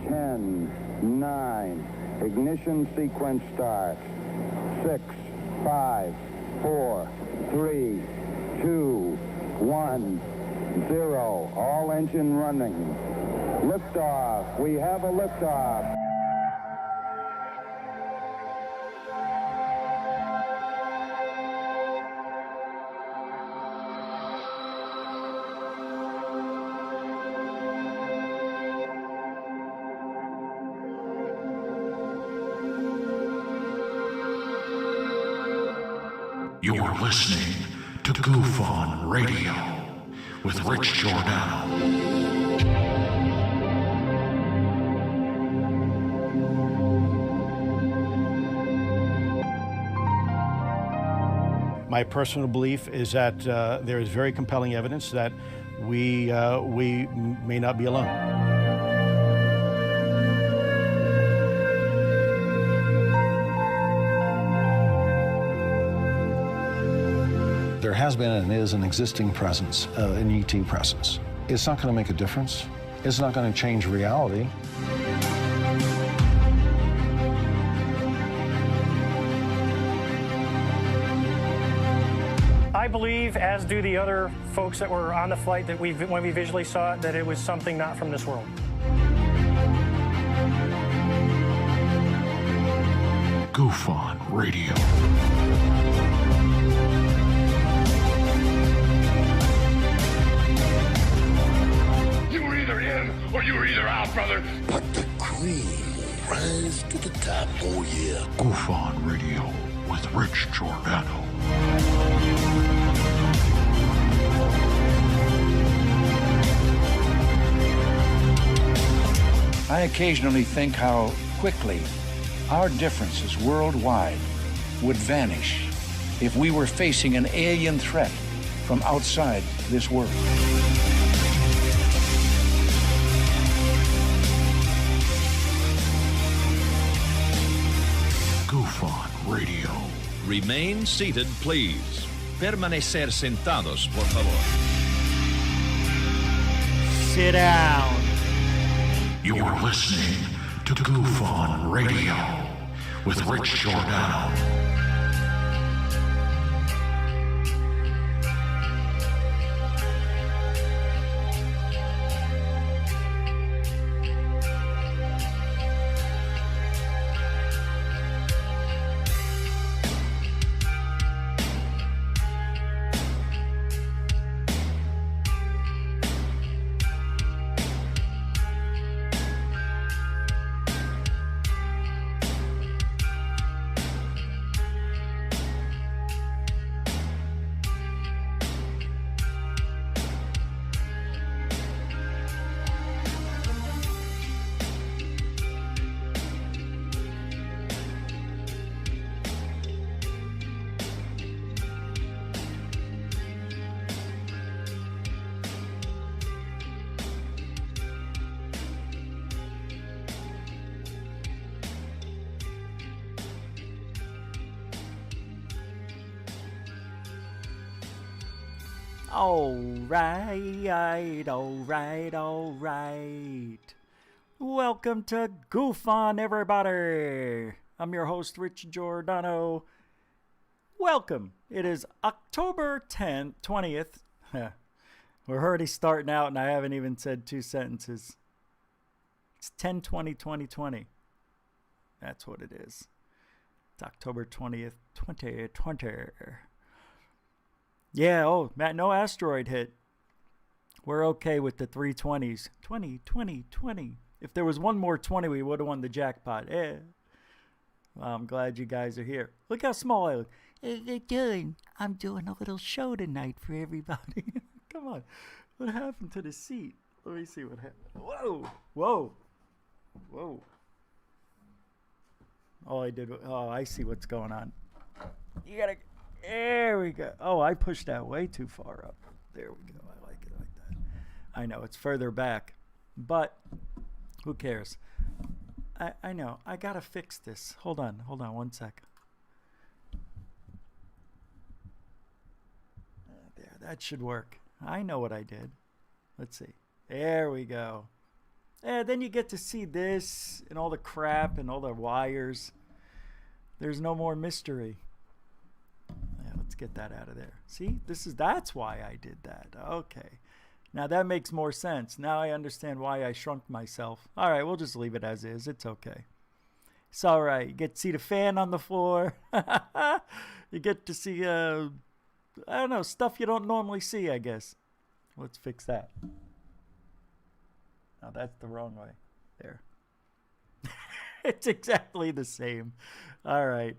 10, 9. Ignition sequence starts. 6, 5, 4, 3, 2, 1, 0. All engine running. Liftoff. We have a liftoff. You're listening to Goof On Radio with Rich Giordano. My personal belief is that there is very compelling evidence that we may not be alone. There has been and is an existing presence, an ET presence. It's not going to make a difference. It's not going to change reality. I believe, as do the other folks that were on the flight, that when we visually saw it, that it was something not from this world. Goof On Radio. Or you were either out, brother. But the cream will rise to the top, oh yeah. Goof On Radio with Rich Giordano. I occasionally think how quickly our differences worldwide would vanish if we were facing an alien threat from outside this world. Goof On Radio. Remain seated, please. Permanecer sentados, por favor. Sit down. You're listening to Goof On Radio with Rich Giordano. All right. Welcome to Goof On, everybody. I'm your host, Rich Giordano. Welcome. It is October 10th, 20th. We're already starting out, and I haven't even said two sentences. It's 10/20/2020. That's what it is. It's October 20th, 2020. Yeah, Matt, no asteroid hit. We're okay with the 320s. 20, 20, 20. If there was one more 20, we would have won the jackpot. Well, I'm glad you guys are here. Look how small I look. I'm doing a little show tonight for everybody. Come on. What happened to the seat? Let me see what happened. Whoa. I see what's going on. There we go. Oh, I pushed that way too far up. There we go. I like it like that. I know it's further back, but who cares? I know. I gotta fix this. Hold on 1 sec. There, that should work. I know what I did. Let's see. There we go. then you get to see this and all the crap and all the wires. There's no more mystery. Yeah, let's get that out of there. See, that's why I did that. Okay. Now that makes more sense. Now I understand why I shrunk myself. All right, we'll just leave it as is. It's okay. It's all right. You get to see the fan on the floor. You get to see, I don't know, stuff you don't normally see, I guess. Let's fix that. Now that's the wrong way. There. It's exactly the same. All right.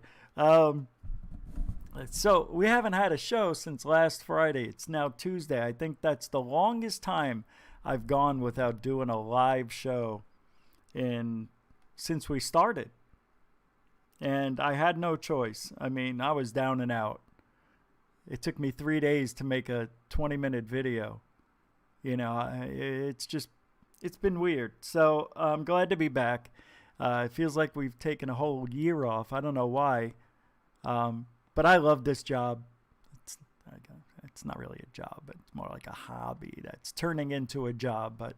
So we haven't had a show since last Friday. It's now Tuesday. I think that's the longest time I've gone without doing a live show since we started. And I had no choice. I mean, I was down and out. It took me 3 days to make a 20-minute video. You know, it's been weird. So I'm glad to be back. It feels like we've taken a whole year off. I don't know why. But I love this job. It's not really a job, but it's more like a hobby that's turning into a job. But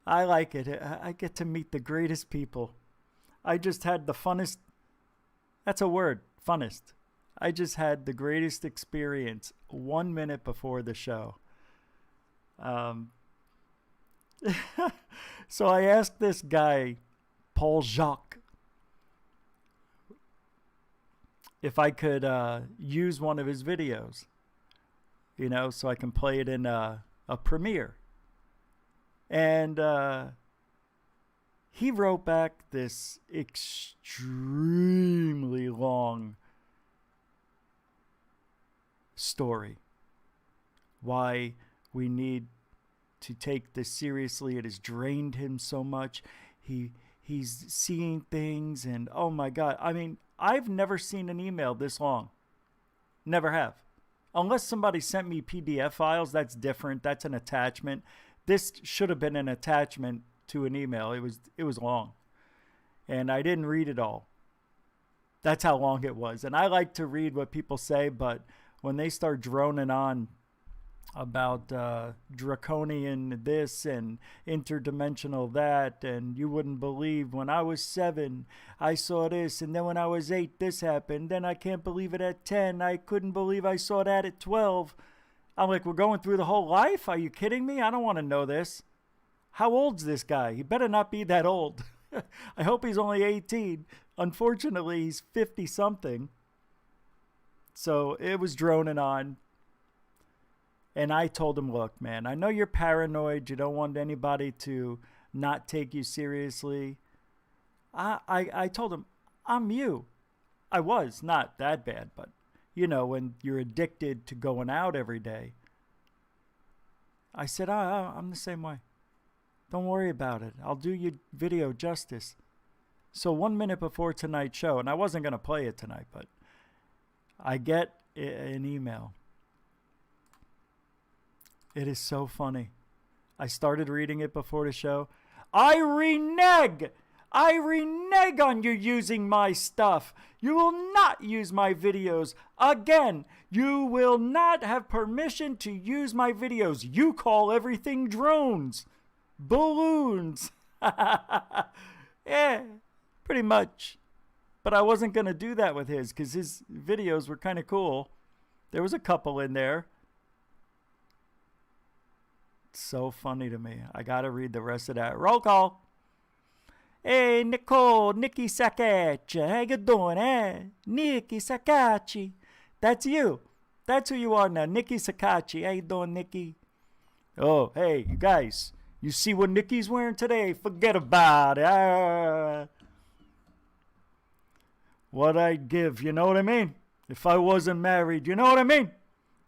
I like it. I get to meet the greatest people. I just had the funnest. That's a word, funnest. I just had the greatest experience 1 minute before the show. So I asked this guy, Paul Jacques, if I could use one of his videos, you know, so I can play it in a premiere. And he wrote back this extremely long story. Why we need to take this seriously. It has drained him so much. He's seeing things, and oh my God. I mean, I've never seen an email this long. Never have. Unless somebody sent me PDF files, that's different. That's an attachment. This should have been an attachment to an email. It was long. And I didn't read it all. That's how long it was. And I like to read what people say, but when they start droning on about draconian this and interdimensional that, and you wouldn't believe when I was 7 I saw this, and then when I was 8 this happened, then I can't believe it at 10, I couldn't believe I saw that at 12. I'm like, we're going through the whole life? Are you kidding me? I don't want to know this. How old's this guy? He better not be that old. I hope he's only 18. Unfortunately, he's 50 something. So it was droning on. And I told him, look, man, I know you're paranoid. You don't want anybody to not take you seriously. I told him, I'm you. I was not that bad, but, you know, when you're addicted to going out every day. I said, I'm the same way. Don't worry about it. I'll do your video justice. So 1 minute before tonight's show, and I wasn't going to play it tonight, but I get an email. It is so funny. I started reading it before the show. I renege on you using my stuff. You will not use my videos again. You will not have permission to use my videos. You call everything drones, balloons. Yeah, pretty much. But I wasn't going to do that with his because his videos were kind of cool. There was a couple in there. So funny to me. I gotta read the rest of that. Roll call. Hey, Nikki Sakachi. How you doing, eh? Nikki Sakachi. That's you. That's who you are now. Nikki Sakachi. How you doing, Nikki? Oh, hey, you guys. You see what Nikki's wearing today? Forget about it. What I'd give, you know what I mean? If I wasn't married, you know what I mean?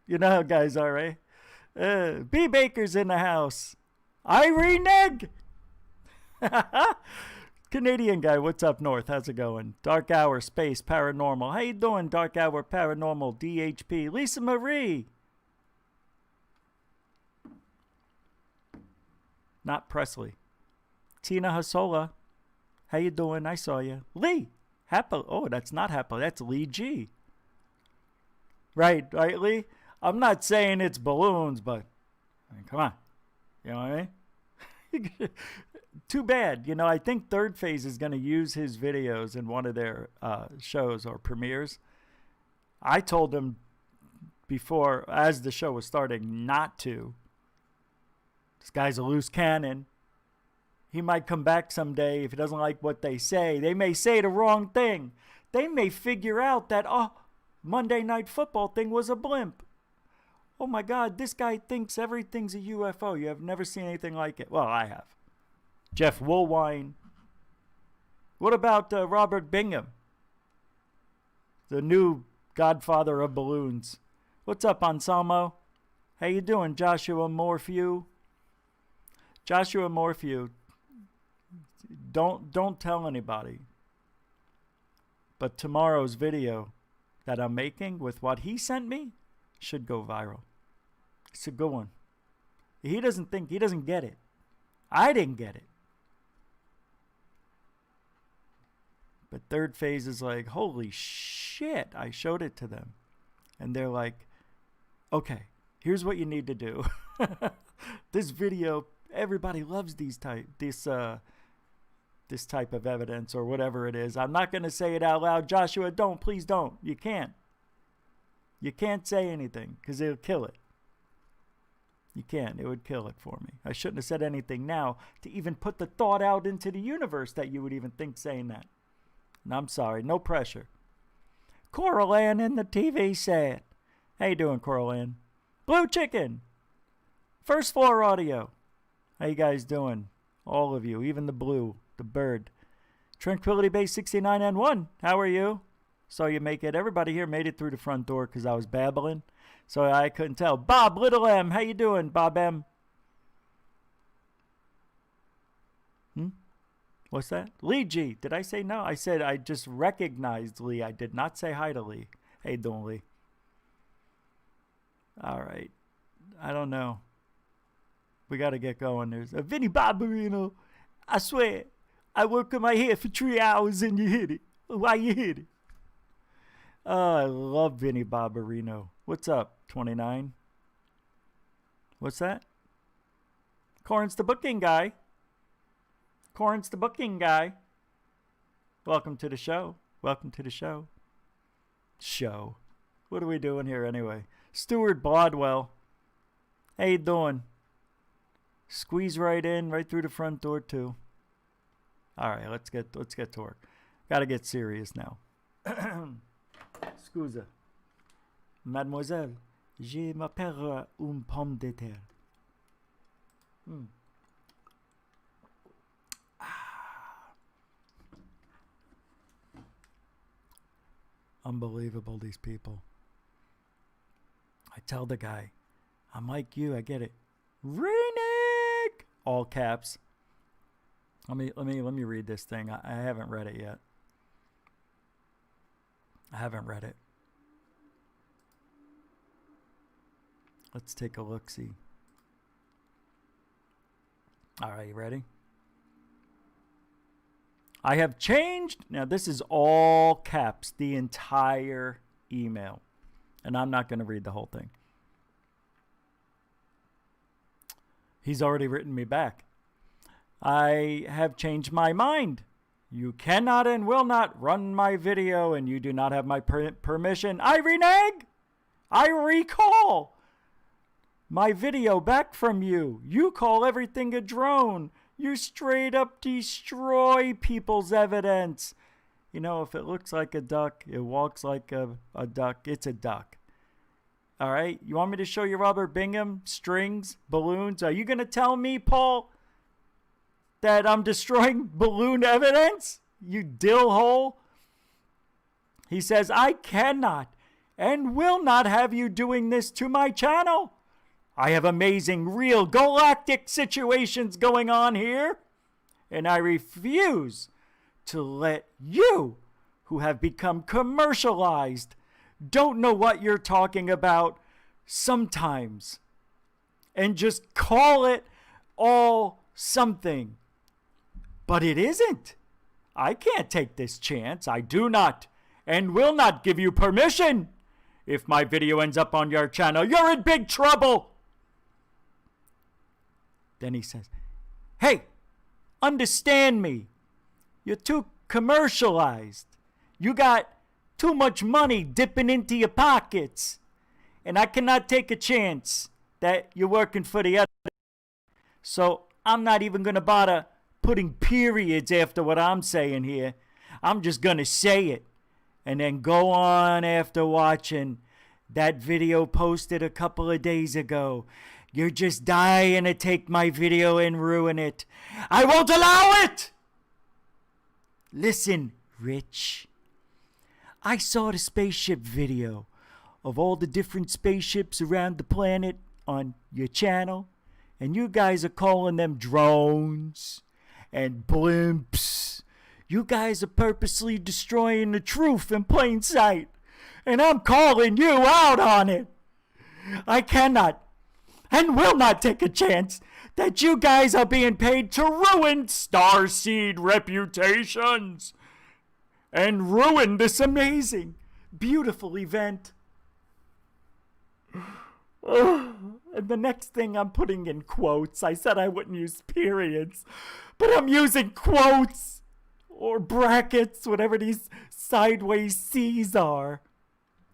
You know how guys are, right? B. Baker's in the house. I renege. Canadian guy, what's up north? How's it going? Dark Hour, Space, Paranormal. How you doing, Dark Hour, Paranormal, DHP? Lisa Marie. Not Presley. Tina Hasola. How you doing? I saw you. Lee. Happy. Oh, that's not Happy. That's Lee G. Right, Lee? I'm not saying it's balloons, but I mean, come on. You know what I mean? too bad. I think Third Phase is going to use his videos in one of their shows or premieres. I told him before, as the show was starting, not to. This guy's a loose cannon. He might come back someday if he doesn't like what they say. They may say the wrong thing. They may figure out that, Monday Night Football thing was a blimp. Oh my God, this guy thinks everything's a UFO. You have never seen anything like it. Well, I have. Jeff Woolwine. What about Robert Bingham? The new godfather of balloons. What's up, Anselmo? How you doing, Joshua Morphew? Joshua Morphew, don't tell anybody. But tomorrow's video that I'm making with what he sent me should go viral. It's a good one. He doesn't get it. I didn't get it. But Third Phase is like, holy shit, I showed it to them. And they're like, okay, here's what you need to do. This video, everybody loves this type of evidence or whatever it is. I'm not going to say it out loud. Joshua, please don't. You can't. You can't say anything because it'll kill it. You can't. It would kill it for me. I shouldn't have said anything now to even put the thought out into the universe that you would even think saying that. And I'm sorry. No pressure. Coral Ann in the TV set. How you doing, Coral Ann? Blue Chicken. First Floor Audio. How you guys doing? All of you. Even the blue. The bird. Tranquility Base 69N1. How are you? Saw you make it. Everybody here made it through the front door because I was babbling. So I couldn't tell. Bob Little M. How you doing, Bob M? What's that? Lee G. Did I say no? I said I just recognized Lee. I did not say hi to Lee. How you doing, Lee? All right. I don't know. We got to get going. There's a Vinny Barbarino. I swear. I work on my hair for 3 hours and you hit it. Why you hit it? Oh, I love Vinny Barbarino. What's up, 29? What's that? Corin's the booking guy. Corin's the booking guy. Welcome to the show. Welcome to the show. Show. What are we doing here anyway? Stuart Bodwell. How you doing? Squeeze right in, right through the front door too. All right, let's get to work. Got to get serious now. Scusa. Mademoiselle, je m'appelle une pomme de terre. Unbelievable, these people. I tell the guy, I'm like you, I get it. Renick! All caps. Let me read this thing. I haven't read it yet. I haven't read it. Let's take a look-see. All right, you ready? I have changed. Now, this is all caps, the entire email. And I'm not going to read the whole thing. He's already written me back. I have changed my mind. You cannot and will not run my video, and you do not have my permission. I renege. I recall my video back from you. You call everything a drone. You straight up destroy people's evidence. You know, if it looks like a duck, it walks like a duck, it's a duck. All right? You want me to show you Robert Bingham, strings, balloons? Are you going to tell me, Paul, that I'm destroying balloon evidence? You dill hole. He says, I cannot and will not have you doing this to my channel. I have amazing, real, galactic situations going on here, and I refuse to let you, who have become commercialized, don't know what you're talking about sometimes, and just call it all something. But it isn't. I can't take this chance. I do not and will not give you permission. If my video ends up on your channel, you're in big trouble. Then he says, hey, Understand me. You're too commercialized. You got too much money dipping into your pockets. And I cannot take a chance that you're working for the other. So I'm not even going to bother putting periods after what I'm saying here. I'm just going to say it. And then go on after watching that video posted a couple of days ago. You're just dying to take my video and ruin it. I won't allow it! Listen, Rich. I saw the spaceship video of all the different spaceships around the planet on your channel. And you guys are calling them drones and blimps. You guys are purposely destroying the truth in plain sight. And I'm calling you out on it. I cannot and will not take a chance that you guys are being paid to ruin starseed reputations and ruin this amazing, beautiful event. And the next thing I'm putting in quotes. I said I wouldn't use periods, but I'm using quotes or brackets, whatever these sideways C's are.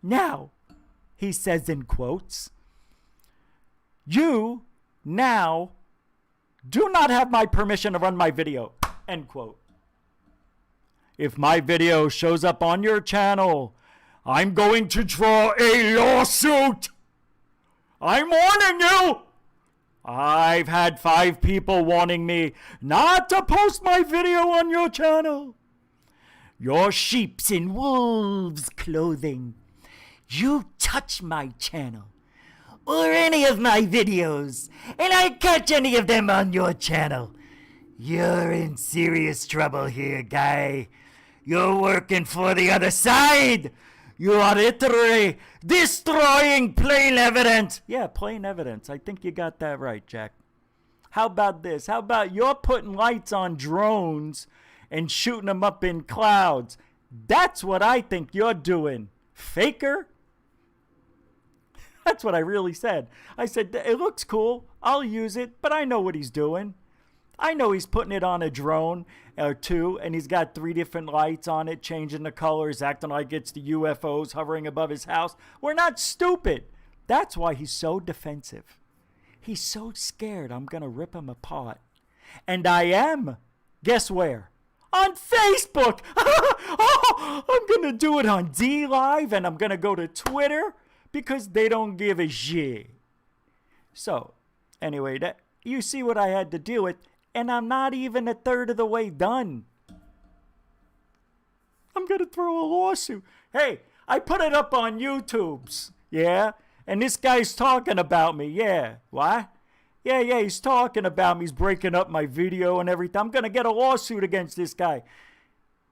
Now, he says in quotes, you now do not have my permission to run my video, end quote. If my video shows up on your channel, I'm going to draw a lawsuit. I'm warning you. I've had 5 people warning me not to post my video on your channel. Your sheep's in wolves' clothing. You touch my channel or any of my videos, and I catch any of them on your channel. You're in serious trouble here, guy. You're working for the other side. You are literally destroying plain evidence. Yeah, plain evidence. I think you got that right, Jack. How about this? How about you're putting lights on drones and shooting them up in clouds? That's what I think you're doing. Faker? That's what I really said. I said, it looks cool. I'll use it, but I know what he's doing. I know he's putting it on a drone or 2, and he's got 3 different lights on it, changing the colors, acting like it's the UFOs hovering above his house. We're not stupid. That's why he's so defensive. He's so scared I'm going to rip him apart. And I am. Guess where? On Facebook. Oh, I'm going to do it on D Live, and I'm going to go to Twitter because they don't give a shit. So, anyway, that you see what I had to deal with. And I'm not even a third of the way done. I'm going to throw a lawsuit. Hey, I put it up on YouTube's. Yeah? And this guy's talking about me. Yeah. What? Yeah, he's talking about me. He's breaking up my video and everything. I'm going to get a lawsuit against this guy.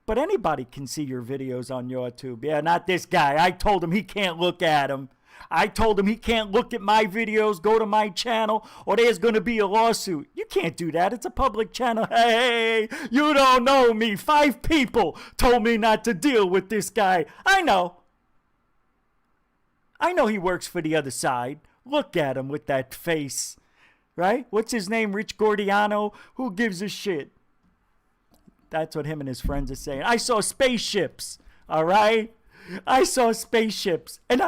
But anybody can see your videos on YouTube. Yeah, not this guy. I told him he can't look at them. I told him he can't look at my videos, go to my channel, or there's going to be a lawsuit. You can't do that. It's a public channel. Hey, you don't know me. 5 people told me not to deal with this guy. I know. I know he works for the other side. Look at him with that face. Right? What's his name? Rich Gordiano? Who gives a shit? That's what him and his friends are saying. I saw spaceships. All right? I saw spaceships. And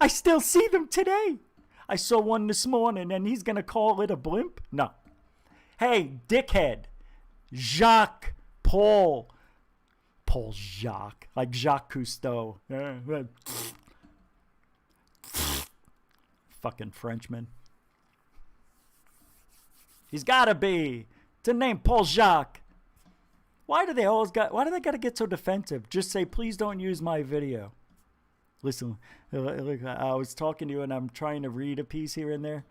I still see them today. I saw one this morning, and he's going to call it a blimp? No. Hey, dickhead. Jacques Paul Jacques. Like Jacques Cousteau. Fucking Frenchman. He's got to be. It's a name, Paul Jacques. Why do they got to get so defensive? Just say, please don't use my video. Listen, look, I was talking to you and I'm trying to read a piece here and there.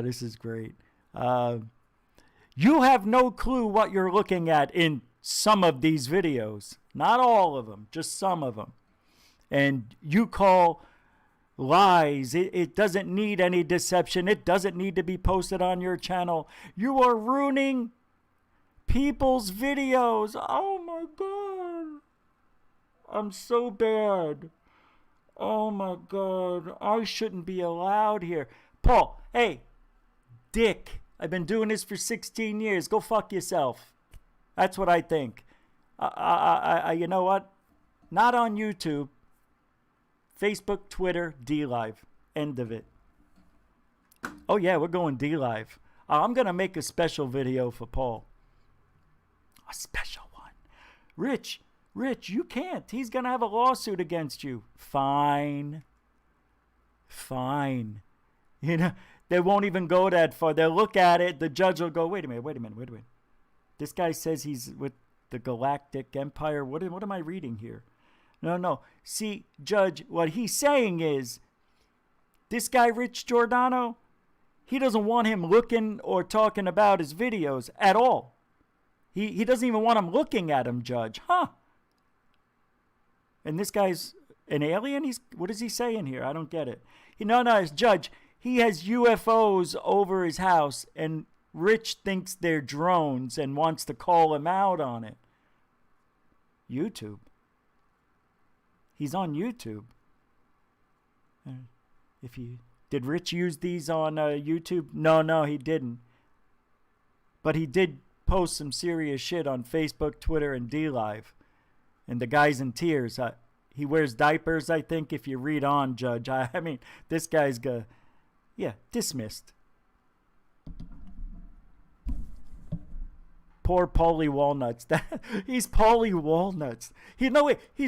This is great. You have no clue what you're looking at in some of these videos. Not all of them, just some of them. And you call lies. It doesn't need any deception. It doesn't need to be posted on your channel. You are ruining people's videos. Oh my God. I'm so bad. Oh my God. I shouldn't be allowed here. Paul, hey, dick. I've been doing this for 16 years. Go fuck yourself. That's what I think. You know what? Not on YouTube. Facebook, Twitter, D-Live. End of it. Oh, yeah, we're going D-Live. I'm going to make a special video for Paul. A special one. Rich, you can't. He's going to have a lawsuit against you. Fine. You know, they won't even go that far. They'll look at it. The judge will go, wait a minute. This guy says he's with the Galactic Empire. What am I reading here? No. See, Judge, what he's saying is, this guy, Rich Giordano, he doesn't want him looking or talking about his videos at all. He doesn't even want him looking at him, Judge. Huh? And this guy's an alien? What is he saying here? I don't get it. No, Judge, he has UFOs over his house, and Rich thinks they're drones and wants to call him out on it. YouTube. He's on YouTube. Did Rich use these on YouTube? No, he didn't. But he did post some serious shit on Facebook, Twitter, and D-Live. And the guy's in tears. He wears diapers, I think, if you read on, Judge. I mean, this guy's dismissed. Poor Paulie Walnuts. He's Paulie Walnuts. He's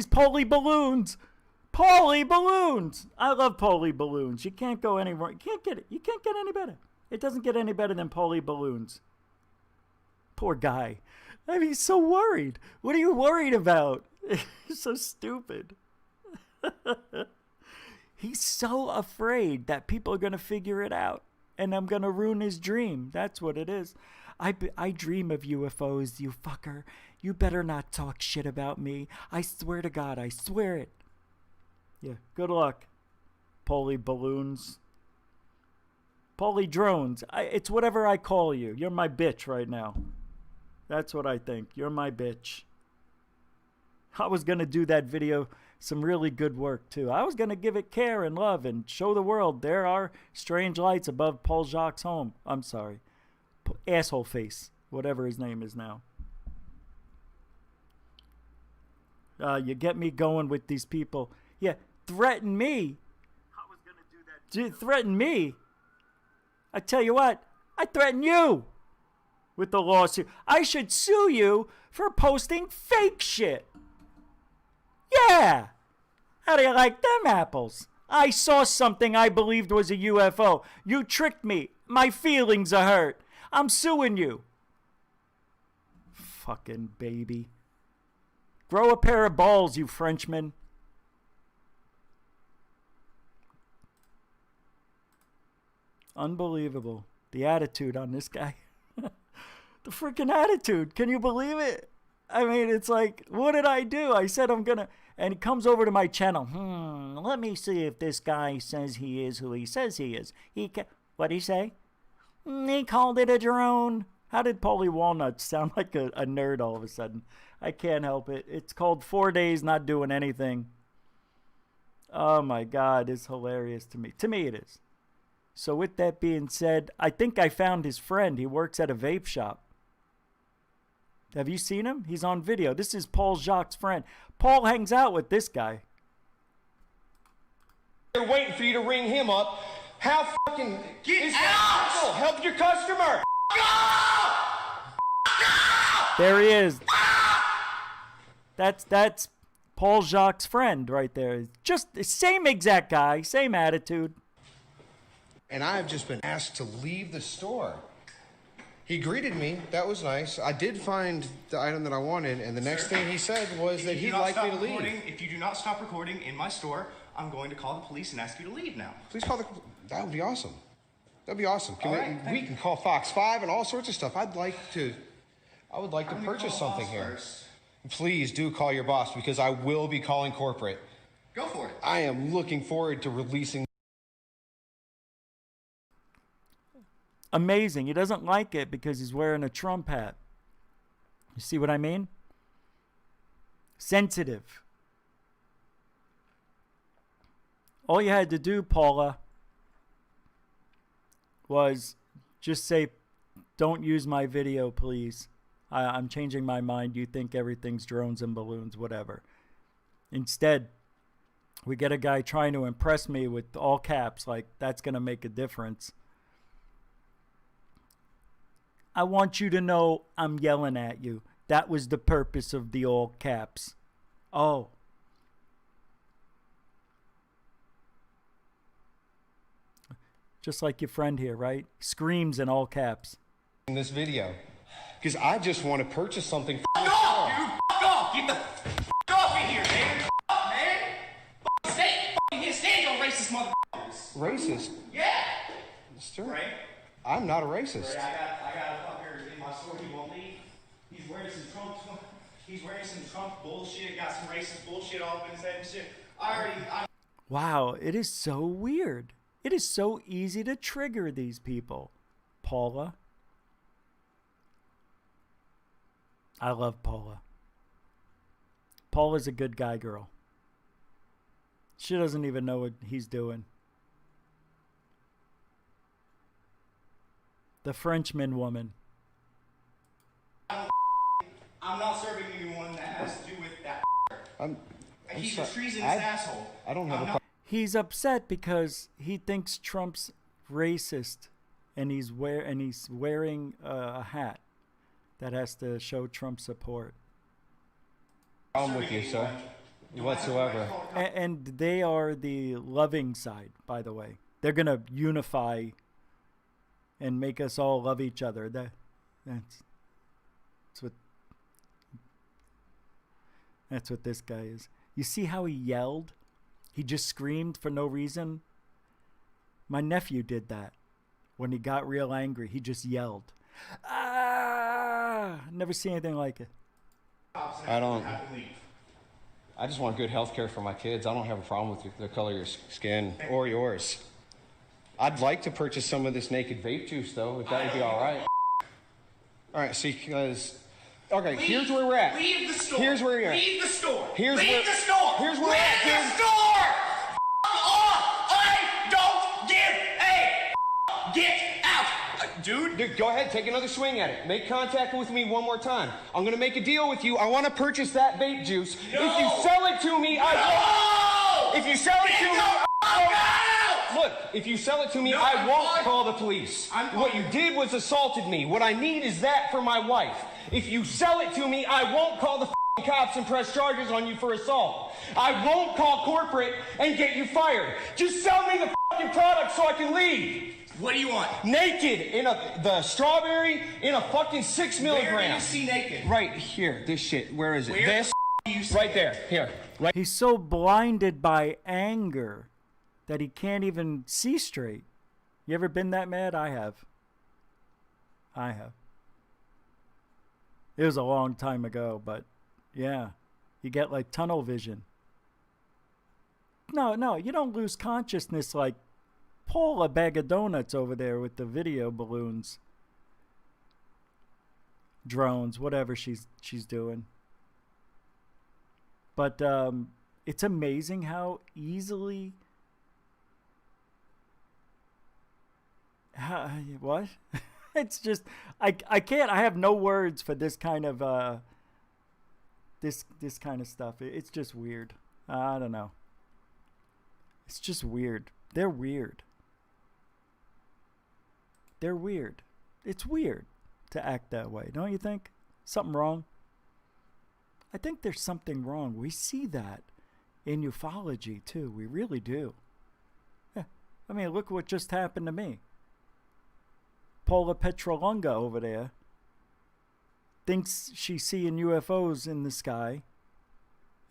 Paulie Balloons. Paulie Balloons. I love Paulie Balloons. You can't go anywhere. You can't get it. You can't get any better. It doesn't get any better than Paulie Balloons. Poor guy. I mean, he's so worried. What are you worried about? He's so stupid. He's so afraid that people are going to figure it out. And I'm going to ruin his dream. That's what it is. I dream of UFOs, you fucker. You better not talk shit about me. I swear to God, I swear it. Yeah, good luck, Paulie Balloons. Paulie Drones. It's whatever I call you. You're my bitch right now. That's what I think. You're my bitch. I was going to do that video some really good work, too. I was going to give it care and love and show the world there are strange lights above Paul Jacques' home. I'm sorry. Asshole face. Whatever his name is now. You get me going with these people. Yeah, threaten me. I was going to do that. Threaten me. I tell you what, I threaten you with the lawsuit. I should sue you for posting fake shit. Yeah. How do you like them apples? I saw something I believed was a UFO. You tricked me. My feelings are hurt. I'm suing you. Fucking baby. Grow a pair of balls, you Frenchman. Unbelievable. The attitude on this guy. The freaking attitude. Can you believe it? I mean, it's like, what did I do? I said I'm going to... And he comes over to my channel. Let me see if this guy says he is who he says he is. What'd he say? He called it a drone. How did Paulie Walnuts sound like a nerd all of a sudden? I can't help it. It's called 4 days not doing anything. Oh my God, it's hilarious to me. To me it is. So with that being said, I think I found his friend. He works at a vape shop. Have you seen him? He's on video. This is Paul Jacques' friend. Paul hangs out with this guy. They're waiting for you to ring him up. How fucking... Get out! Help your customer! Go! There he is. That's Paul Jacques' friend right there. Just the same exact guy, same attitude. And I've just been asked to leave the store. He greeted me. That was nice. I did find the item that I wanted, and the next thing he said was that he'd like me to leave. If you do not stop recording in my store, I'm going to call the police and ask you to leave now. Please call the... That would be awesome. That'd be awesome. We can call Fox 5 and all sorts of stuff. I would like to purchase something here. First. Please do call your boss, because I will be calling corporate. Go for it. I am looking forward to releasing... Amazing. He doesn't like it because he's wearing a Trump hat. You see what I mean? Sensitive. All you had to do, Paula, was just say, don't use my video, please. I'm changing my mind. You think everything's drones and balloons, whatever. Instead, we get a guy trying to impress me with all caps, like that's going to make a difference. I want you to know I'm yelling at you. That was the purpose of the all caps. Oh. Just like your friend here, right? Screams in all caps. In this video. Because I just want to purchase something. Fuck off, dude! Fuck off! Get the fuck off in here, man! Fuck off, man! Stand your racist motherfuckers! Racist? Yeah! Sure. Right? I'm not a racist. Right, I got a fucker in my store, he won't leave. He's wearing some Trump bullshit, got some racist bullshit all up in his head and shit. Wow, it is so weird. It is so easy to trigger these people. Paula. I love Paula. Paula's a good guy girl. She doesn't even know what he's doing. The Frenchman woman. I'm not serving anyone that has to do with that. He's a treasonous asshole. I don't have a problem. He's upset because he thinks Trump's racist, and he's wearing a hat that has to show Trump support. I'm with you, sir. Whatsoever. And they are the loving side, by the way. They're gonna unify and make us all love each other. That's what this guy is. You see how he yelled? He just screamed for no reason. My nephew did that. When he got real angry, he just yelled. Ah! Never seen anything like it. I just want good health care for my kids. I don't have a problem with the color of your skin or yours. I'd like to purchase some of this naked vape juice, though, if that would be all right. All right, see, because... Okay, here's where we're at. Leave the store. Here's where you're at. Leave the store. Here's Leave where, the store. Here's where we're at, dude. Leave the store. Off. I don't give a get out. Dude, go ahead, take another swing at it. Make contact with me one more time. I'm gonna make a deal with you. I want to purchase that vape juice. No. If you sell it to me, I won't. If you sell it to me, look, if you sell it to me, I won't call the police. What you did was assaulted me. What I need is that for my wife. If you sell it to me, I won't call the cops and press charges on you for assault. I won't call corporate and get you fired. Just sell me the product so I can leave. What do you want? Naked in the strawberry in a fucking 6 milligram. Where do you see naked? Right here. This shit. Where is it? Where this. Do you see right it? there. Here. Right. He's so blinded by anger that he can't even see straight. You ever been that mad? I have. It was a long time ago, but yeah, you get like tunnel vision. No, you don't lose consciousness like Paula Bag of Donuts over there with the video balloons, drones, whatever she's doing. But it's amazing how easily. What? It's just I can't. I have no words for this kind of this kind of stuff. It's just weird. I don't know. It's just weird. They're weird. They're weird. It's weird to act that way, don't you think? Something wrong? I think there's something wrong. We see that in ufology too. We really do. Yeah. I mean, look what just happened to me. Paula Petrolunga over there thinks she's seeing UFOs in the sky.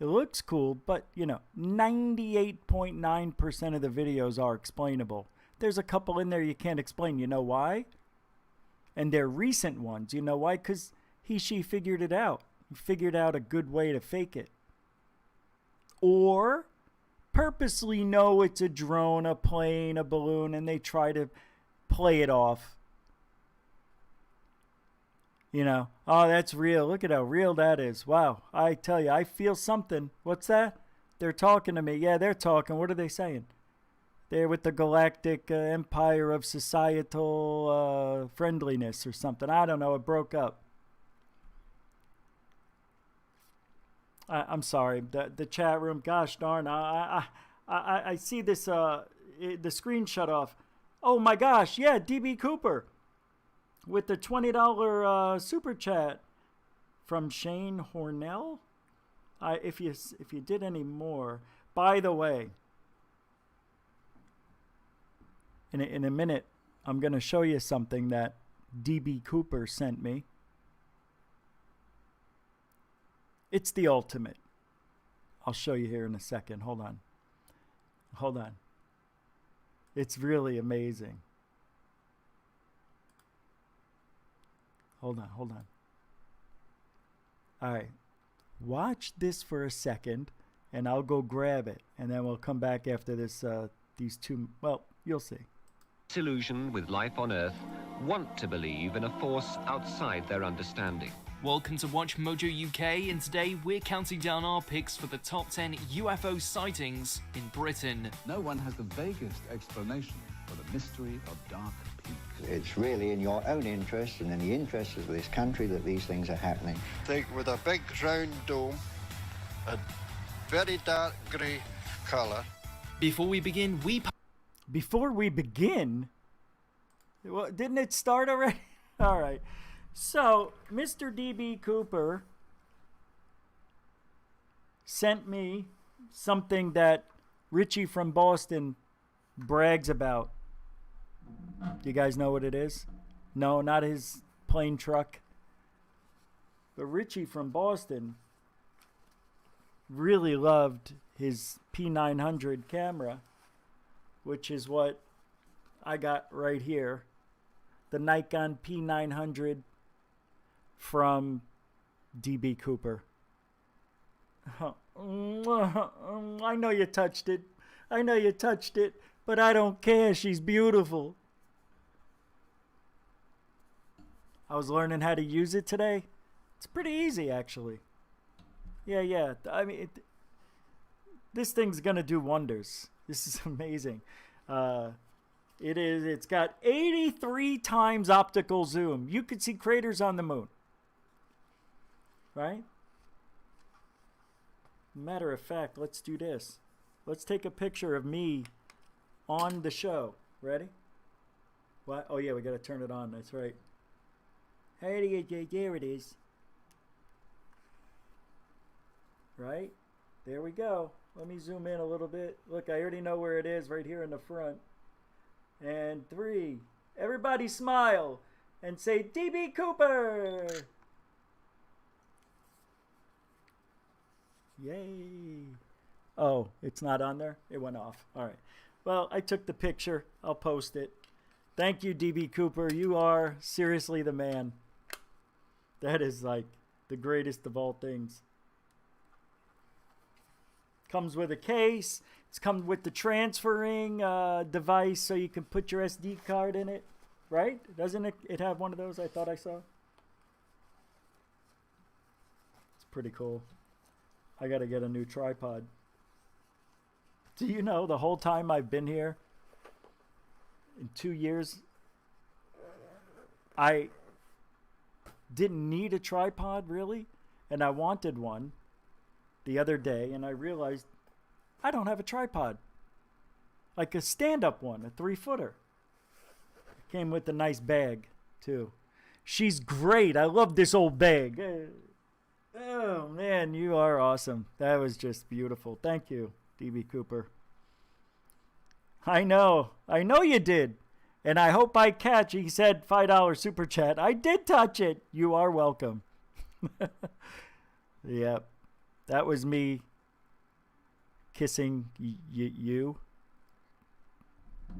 It looks cool, but, 98.9% of the videos are explainable. There's a couple in there you can't explain. You know why? And they're recent ones. You know why? Because she figured it out. He figured out a good way to fake it. Or purposely know it's a drone, a plane, a balloon, and they try to play it off. Oh, that's real. Look at how real that is. Wow. I tell you, I feel something. What's that? They're talking to me. Yeah, they're talking. What are they saying? They're with the Galactic Empire of Societal Friendliness or something. I don't know. It broke up. I'm sorry. The chat room. Gosh darn. I see this. The screen shut off. Oh my gosh. Yeah, DB Cooper with the $20 super chat from Shane Hornell. If you did any more. By the way, in a minute, I'm going to show you something that DB Cooper sent me. It's the ultimate. I'll show you here in a second. Hold on. It's really amazing. Hold on. All right. Watch this for a second, and I'll go grab it, and then we'll come back after this. These two. Well, you'll see. Disillusioned with life on Earth, want to believe in a force outside their understanding. Welcome to Watch Mojo UK, and today we're counting down our picks for the top 10 UFO sightings in Britain. No one has the vaguest explanation for the mystery of Dark Peak. It's really in your own interest and in the interest of this country that these things are happening. Think with a big round dome, a very dark grey colour. Before we begin, well, didn't it start already? All right. So, Mr. DB Cooper sent me something that Richie from Boston brags about. You guys know what it is? No, not his plane truck. But Richie from Boston really loved his P900 camera, which is what I got right here. The Nikon P900 from DB Cooper. I know you touched it. But I don't care. She's beautiful. I was learning how to use it today. It's pretty easy, actually. Yeah. I mean, this thing's going to do wonders. This is amazing. It's got 83 times optical zoom. You could see craters on the moon. Right? Matter of fact, let's do this. Let's take a picture of me on the show. Ready? What? Oh, yeah, we got to turn it on. That's right. Hey, there it is. Right? There we go. Let me zoom in a little bit. Look, I already know where it is, right here in the front. And 3. Everybody smile and say, DB Cooper! Yay. Oh, it's not on there? It went off. All right. Well, I took the picture. I'll post it. Thank you, DB Cooper. You are seriously the man. That is like the greatest of all things. Comes with a case. It's come with the transferring device so you can put your SD card in it. Right? Doesn't it have one of those I thought I saw? It's pretty cool. I got to get a new tripod. Do you know the whole time I've been here, in 2 years, I didn't need a tripod, really, and I wanted one the other day, and I realized I don't have a tripod. Like a stand-up one, a 3-footer. Came with a nice bag, too. She's great. I love this old bag. Oh, man, you are awesome. That was just beautiful. Thank you, DB Cooper. I know you did. And I hope I catch, he said $5 super chat. I did touch it. You are welcome. Yep. That was me kissing you.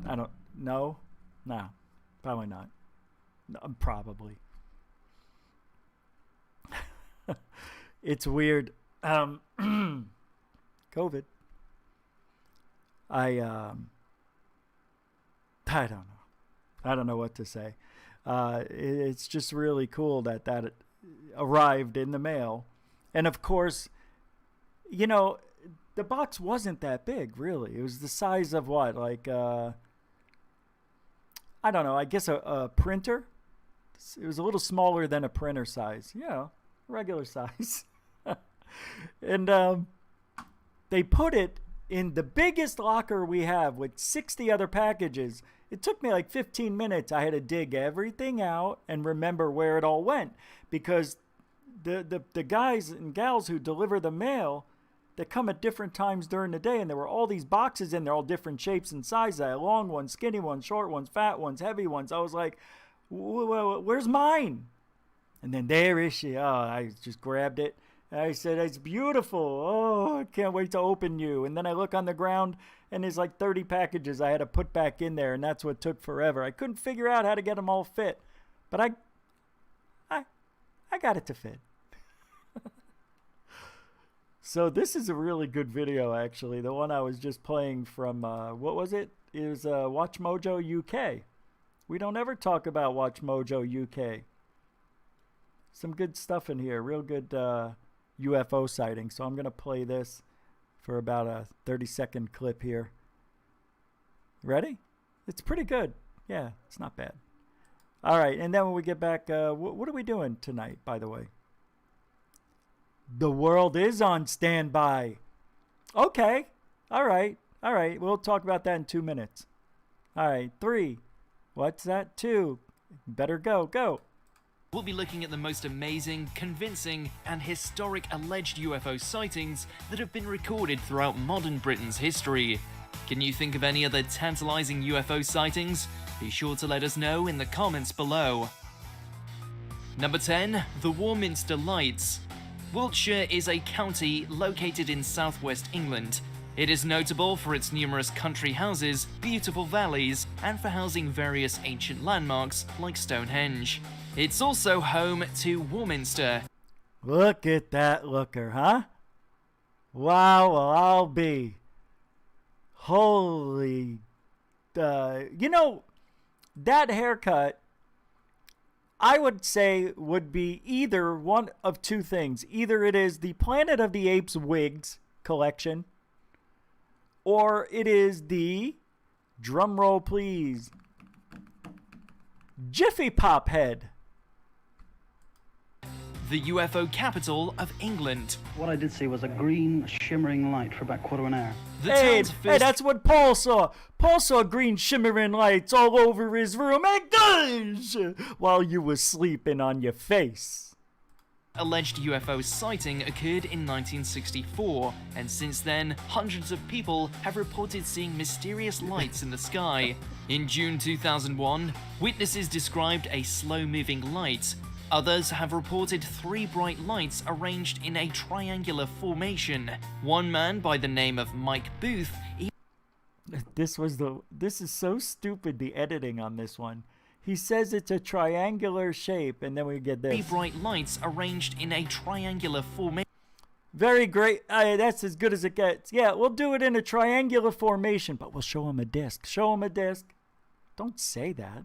I don't know. No, probably not. No, probably. It's weird. COVID. I don't know. I don't know what to say. It's just really cool that arrived in the mail. And of course, you know, the box wasn't that big, really. It was the size of what? Like, I don't know, I guess a printer? It was a little smaller than a printer size. You know, regular size. And they put it in the biggest locker we have with 60 other packages. It took me like 15 minutes. I had to dig everything out and remember where it all went, because the guys and gals who deliver the mail, they come at different times during the day, and there were all these boxes in there, all different shapes and sizes. I had long ones, skinny ones, short ones, fat ones, heavy ones. I was like, where's mine? And then there is she. Oh, I just grabbed it. I said, it's beautiful. Oh, I can't wait to open you. And then I look on the ground, and there's like 30 packages I had to put back in there, and that's what took forever. I couldn't figure out how to get them all fit, but I got it to fit. So this is a really good video, actually. The one I was just playing from, what was it? It was Watch Mojo UK. We don't ever talk about Watch Mojo UK. Some good stuff in here. Real good UFO sighting. So I'm going to play this for about a 30-second clip here. Ready? It's pretty good. Yeah, it's not bad. All right, and then when we get back, what are we doing tonight, by the way? The world is on standby. Okay. All right. We'll talk about that in 2 minutes. All right, 3. What's that? 2. Better go. We'll be looking at the most amazing, convincing, and historic alleged UFO sightings that have been recorded throughout modern Britain's history. Can you think of any other tantalizing UFO sightings? Be sure to let us know in the comments below. Number 10. The Warminster Lights. Wiltshire is a county located in southwest England. It is notable for its numerous country houses, beautiful valleys, and for housing various ancient landmarks like Stonehenge. It's also home to Warminster. Look at that looker, huh? Wow, well, I'll be. Holy. You know, that haircut, I would say, would be either one of two things. Either it is the Planet of the Apes wigs collection, or it is the, drum roll please, Jiffy Pop head. The UFO capital of England. What I did see was a green shimmering light for about quarter of an hour. Hey, that's what Paul saw. Paul saw green shimmering lights all over his room. Hey, gosh! While you were sleeping on your face. Alleged UFO sighting occurred in 1964, and since then, hundreds of people have reported seeing mysterious lights in the sky. In June 2001, witnesses described a slow-moving light. Others have reported 3 bright lights arranged in a triangular formation. One man by the name of Mike Booth. This is so stupid, the editing on this one. He says it's a triangular shape, and then we get this. 3 bright lights arranged in a triangular formation. Very great. That's as good as it gets. Yeah, we'll do it in a triangular formation, but we'll show him a disc. Show him a disc. Don't say that.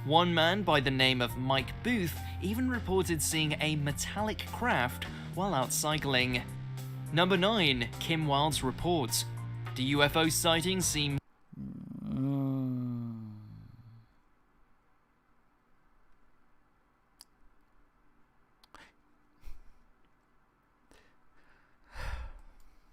One man by the name of Mike Booth even reported seeing a metallic craft while out cycling. Number 9. Kim Wilde's report. The UFO sightings seem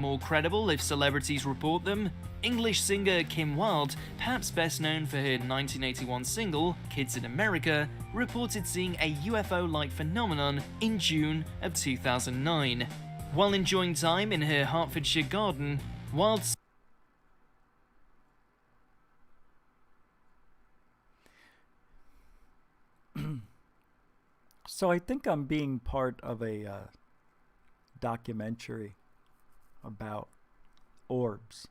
more credible if celebrities report them. English singer Kim Wilde, perhaps best known for her 1981 single, Kids in America, reported seeing a UFO-like phenomenon in June of 2009. While enjoying time in her Hertfordshire garden, Wilde So I think I'm being part of a documentary about orbs.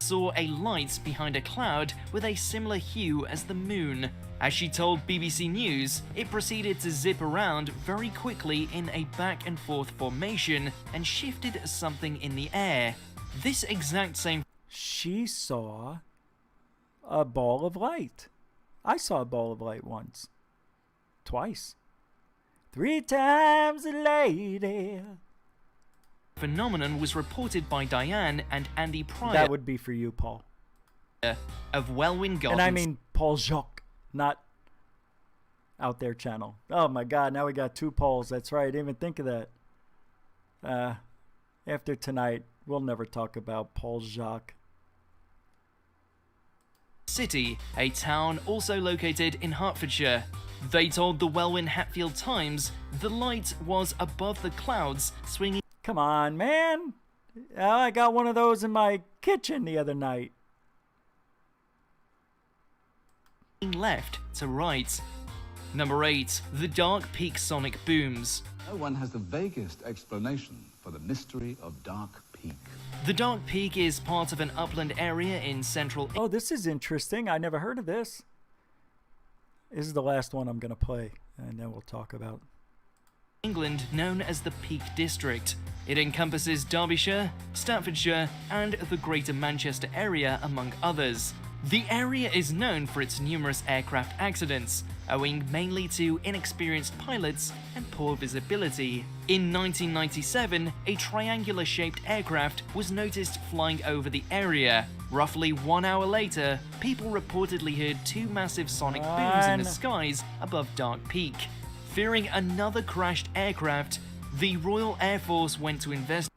saw a light behind a cloud with a similar hue as the moon. As she told BBC News, it proceeded to zip around very quickly in a back and forth formation and shifted something in the air. This exact same... She saw a ball of light. I saw a ball of light once. Twice. 3 times a lady. Phenomenon was reported by Diane and Andy Pryor. That would be for you, Paul. Of Welwyn Gardens. And I mean Paul Jacques, not Out There channel. Oh my God, now we got 2 polls. That's right, I didn't even think of that. After tonight, we'll never talk about Paul Jacques. City, a town also located in Hertfordshire. They told the Welwyn Hatfield Times the light was above the clouds, swinging. Come on, man. I got one of those in my kitchen the other night. Left to right. Number 8. The Dark Peak sonic booms. No one has the vaguest explanation for the mystery of Dark Peak. The Dark Peak is part of an upland area in central... Oh, this is interesting. I never heard of this. This is the last one I'm going to play, and then we'll talk about England, known as the Peak District. It encompasses Derbyshire, Staffordshire, and the Greater Manchester area, among others. The area is known for its numerous aircraft accidents, owing mainly to inexperienced pilots and poor visibility. In 1997, a triangular-shaped aircraft was noticed flying over the area. Roughly 1 hour later, people reportedly heard 2 massive sonic booms in the skies above Dark Peak. Fearing another crashed aircraft, the Royal Air Force went to investigate.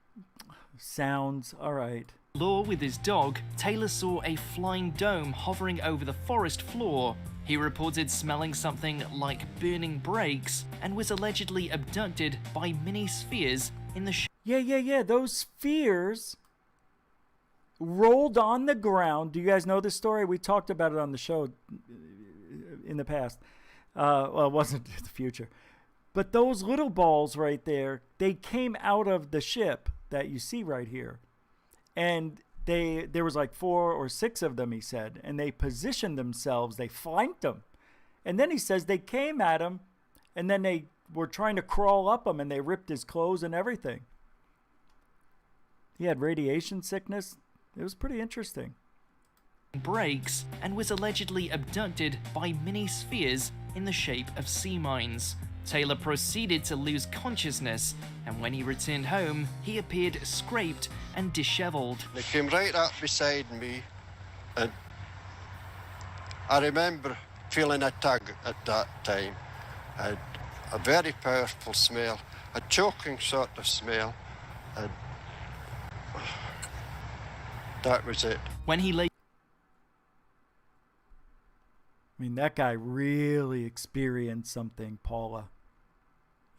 Sounds alright. With his dog, Taylor saw a flying dome hovering over the forest floor. He reported smelling something like burning brakes and was allegedly abducted by mini spheres in the Yeah. Those spheres rolled on the ground. Do you guys know this story? We talked about it on the show in the past. Well, it wasn't the future. But those little balls right there, they came out of the ship that you see right here. And there was like 4 or 6 of them, he said, and they positioned themselves, they flanked him. And then he says they came at him, and then they were trying to crawl up him, and they ripped his clothes and everything. He had radiation sickness. It was pretty interesting. Brakes and was allegedly abducted by mini spheres in the shape of sea mines. Taylor proceeded to lose consciousness, and when he returned home, he appeared scraped and disheveled. They came right up beside me, and I remember feeling a tug at that time. A very powerful smell, a choking sort of smell, and that was it. When he lay... I mean, that guy really experienced something, Paula.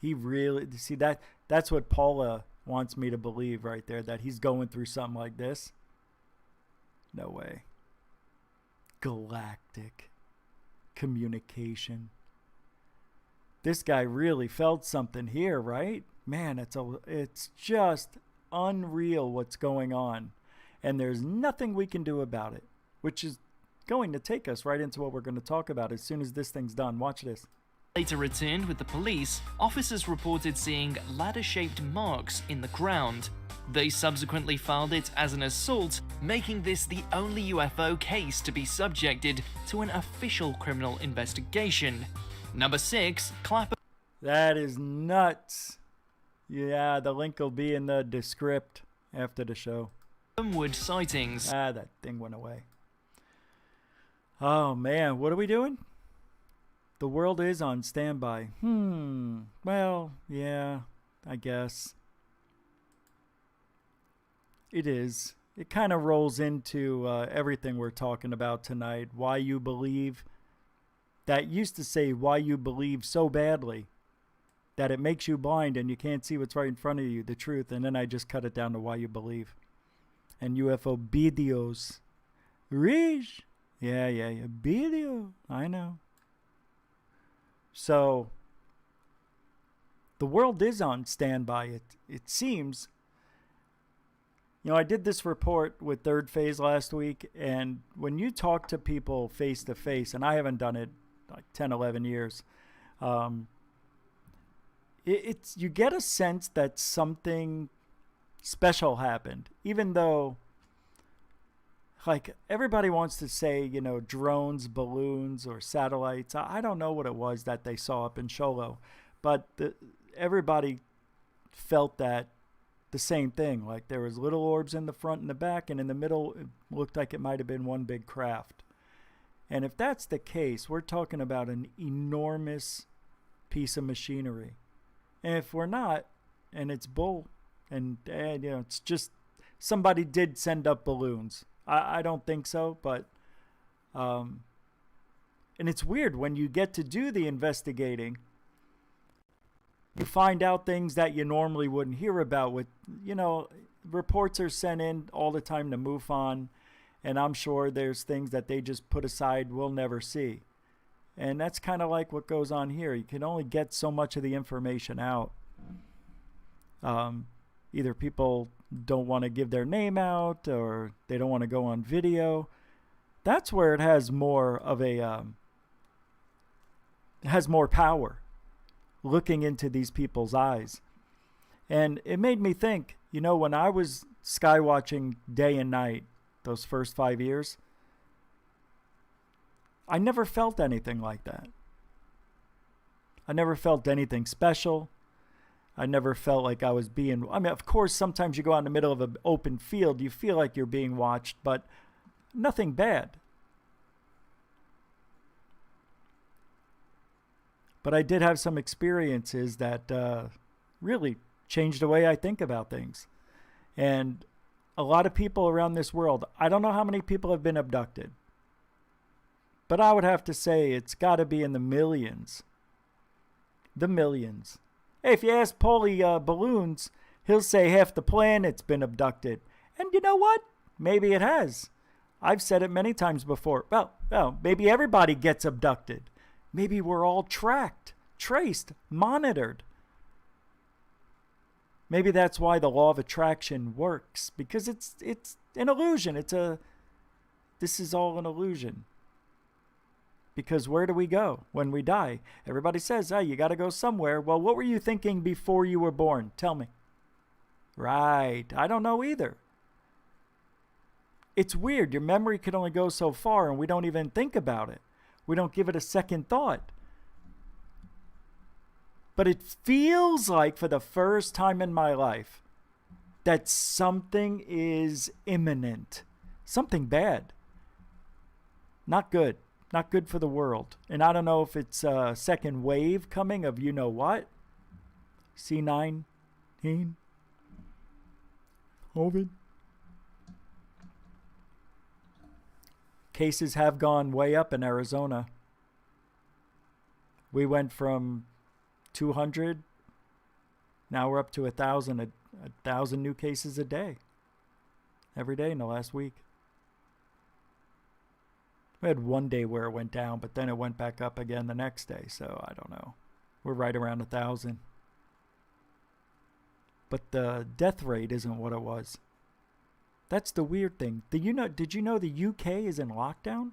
He really, see, that's what Paula wants me to believe right there, that he's going through something like this. No way. Galactic communication. This guy really felt something here, right? Man, it's just unreal what's going on. And there's nothing we can do about it, which is going to take us right into what we're going to talk about as soon as this thing's done. Watch this. Later returned with the police, officers reported seeing ladder-shaped marks in the ground. They subsequently filed it as an assault, making this the only UFO case to be subjected to an official criminal investigation. Number 6, Clapham. That is nuts. Yeah, the link will be in the descript after the show. Wood sightings. That thing went away. Oh man, what are we doing? The world is on standby. Well, yeah, I guess. It is. It kind of rolls into everything we're talking about tonight. Why you believe. That used to say why you believe so badly that it makes you blind and you can't see what's right in front of you, the truth. And then I just cut it down to why you believe. And UFO videos. Rish. Yeah. Video. I know. So, the world is on standby, it seems. You know, I did this report with Third Phase last week, and when you talk to people face to face, and I haven't done it like 10, 11 years, you get a sense that something special happened, even though, like, everybody wants to say, you know, drones, balloons, or satellites. I don't know what it was that they saw up in Sholo, but everybody felt that the same thing. Like, there was little orbs in the front and the back, and in the middle, it looked like it might have been one big craft. And if that's the case, we're talking about an enormous piece of machinery. And if we're not, and it's bull, and it's just somebody did send up balloons. I don't think so, but and it's weird when you get to do the investigating. You find out things that you normally wouldn't hear about. With reports are sent in all the time to MUFON, and I'm sure there's things that they just put aside we'll never see. And that's kind of like what goes on here. You can only get so much of the information out. Either people don't want to give their name out, or they don't want to go on video. That's where it has more of a it has more power, looking into these people's eyes. And it made me think, when I was sky watching day and night those first 5 years, I never felt anything like that. I never felt anything special. I never felt like I was being... of course, sometimes you go out in the middle of an open field, you feel like you're being watched, but nothing bad. But I did have some experiences that really changed the way I think about things. And a lot of people around this world, I don't know how many people have been abducted, but I would have to say it's got to be in the millions. The millions. Hey, if you ask Paulie Balloons, he'll say half the planet's been abducted. And you know what? Maybe it has. I've said it many times before. Well, maybe everybody gets abducted. Maybe we're all tracked, traced, monitored. Maybe that's why the law of attraction works, because it's an illusion. This is all an illusion. Because where do we go when we die? Everybody says, hey, you got to go somewhere. Well, what were you thinking before you were born? Tell me. Right. I don't know either. It's weird. Your memory can only go so far, and we don't even think about it. We don't give it a second thought. But it feels like, for the first time in my life, that something is imminent. Something bad. Not good. Not good for the world. And I don't know if it's a second wave coming of what? C9, COVID. Cases have gone way up in Arizona. We went from 200, now we're up to 1,000, 1,000 new cases a day. Every day in the last week. We had one day where it went down, but then it went back up again the next day. So I don't know. We're right around 1,000. But the death rate isn't what it was. That's the weird thing. Did you know the UK is in lockdown?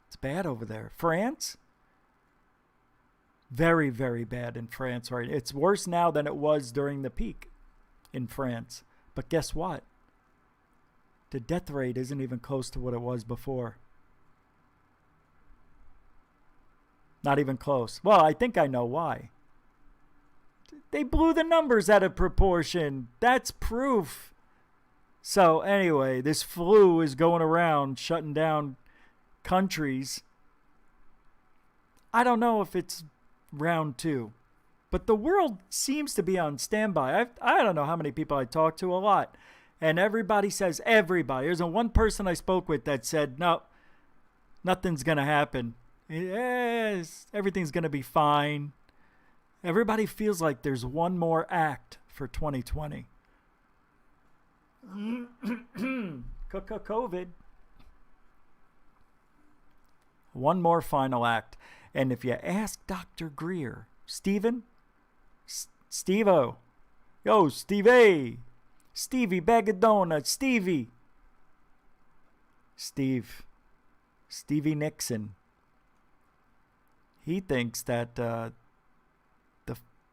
It's bad over there. France? Very, very bad in France, right? It's worse now than it was during the peak in France. But guess what? The death rate isn't even close to what it was before. Not even close. Well, I think I know why. They blew the numbers out of proportion. That's proof. So anyway, this flu is going around shutting down countries. I don't know if it's round 2, but the world seems to be on standby. I don't know how many people I talk to, a lot. And everybody says, everybody. There's one person I spoke with that said, no, nothing's going to happen. Yes, everything's going to be fine. Everybody feels like there's one more act for 2020. COVID. One more final act. And if you ask Dr. Greer, Stephen, Steve-O, yo, Stevie, Stevie, bag of donuts, Stevie, Stevie Nixon, he thinks that the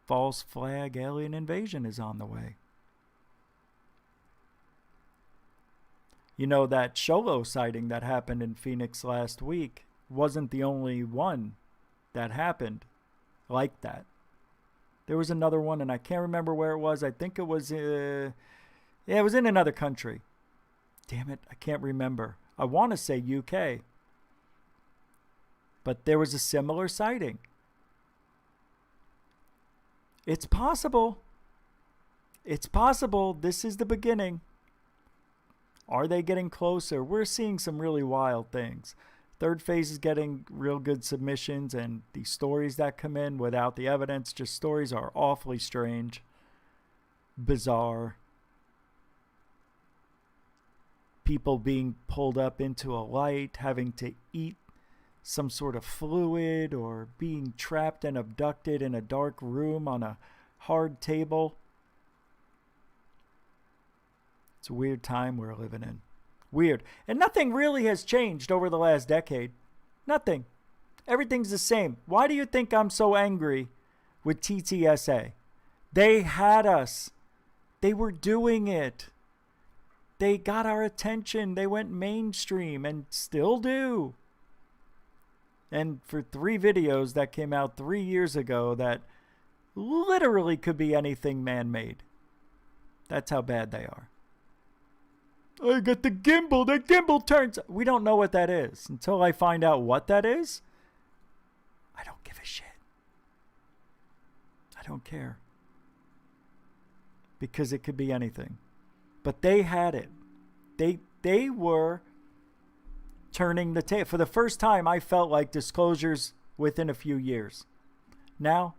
false flag alien invasion is on the way. You know, that Sholo sighting that happened in Phoenix last week wasn't the only one that happened like that. There was another one, and I can't remember where it was. I think it was, it was in another country. Damn it, I can't remember. I want to say UK. But there was a similar sighting. It's possible. It's possible. This is the beginning. Are they getting closer? We're seeing some really wild things. Third phase is getting real good submissions, and the stories that come in without the evidence, just stories are awfully strange, bizarre. People being pulled up into a light, having to eat some sort of fluid, or being trapped and abducted in a dark room on a hard table. It's a weird time we're living in. Weird. And nothing really has changed over the last decade. Nothing. Everything's the same. Why do you think I'm so angry with TTSA? They had us. They were doing it. They got our attention. They went mainstream and still do. And for 3 videos that came out 3 years ago that literally could be anything man-made. That's how bad they are. I got the gimbal. The gimbal turns. We don't know what that is. Until I find out what that is, I don't give a shit. I don't care. Because it could be anything. But they had it. They were turning the tape. For the first time, I felt like disclosures within a few years. Now,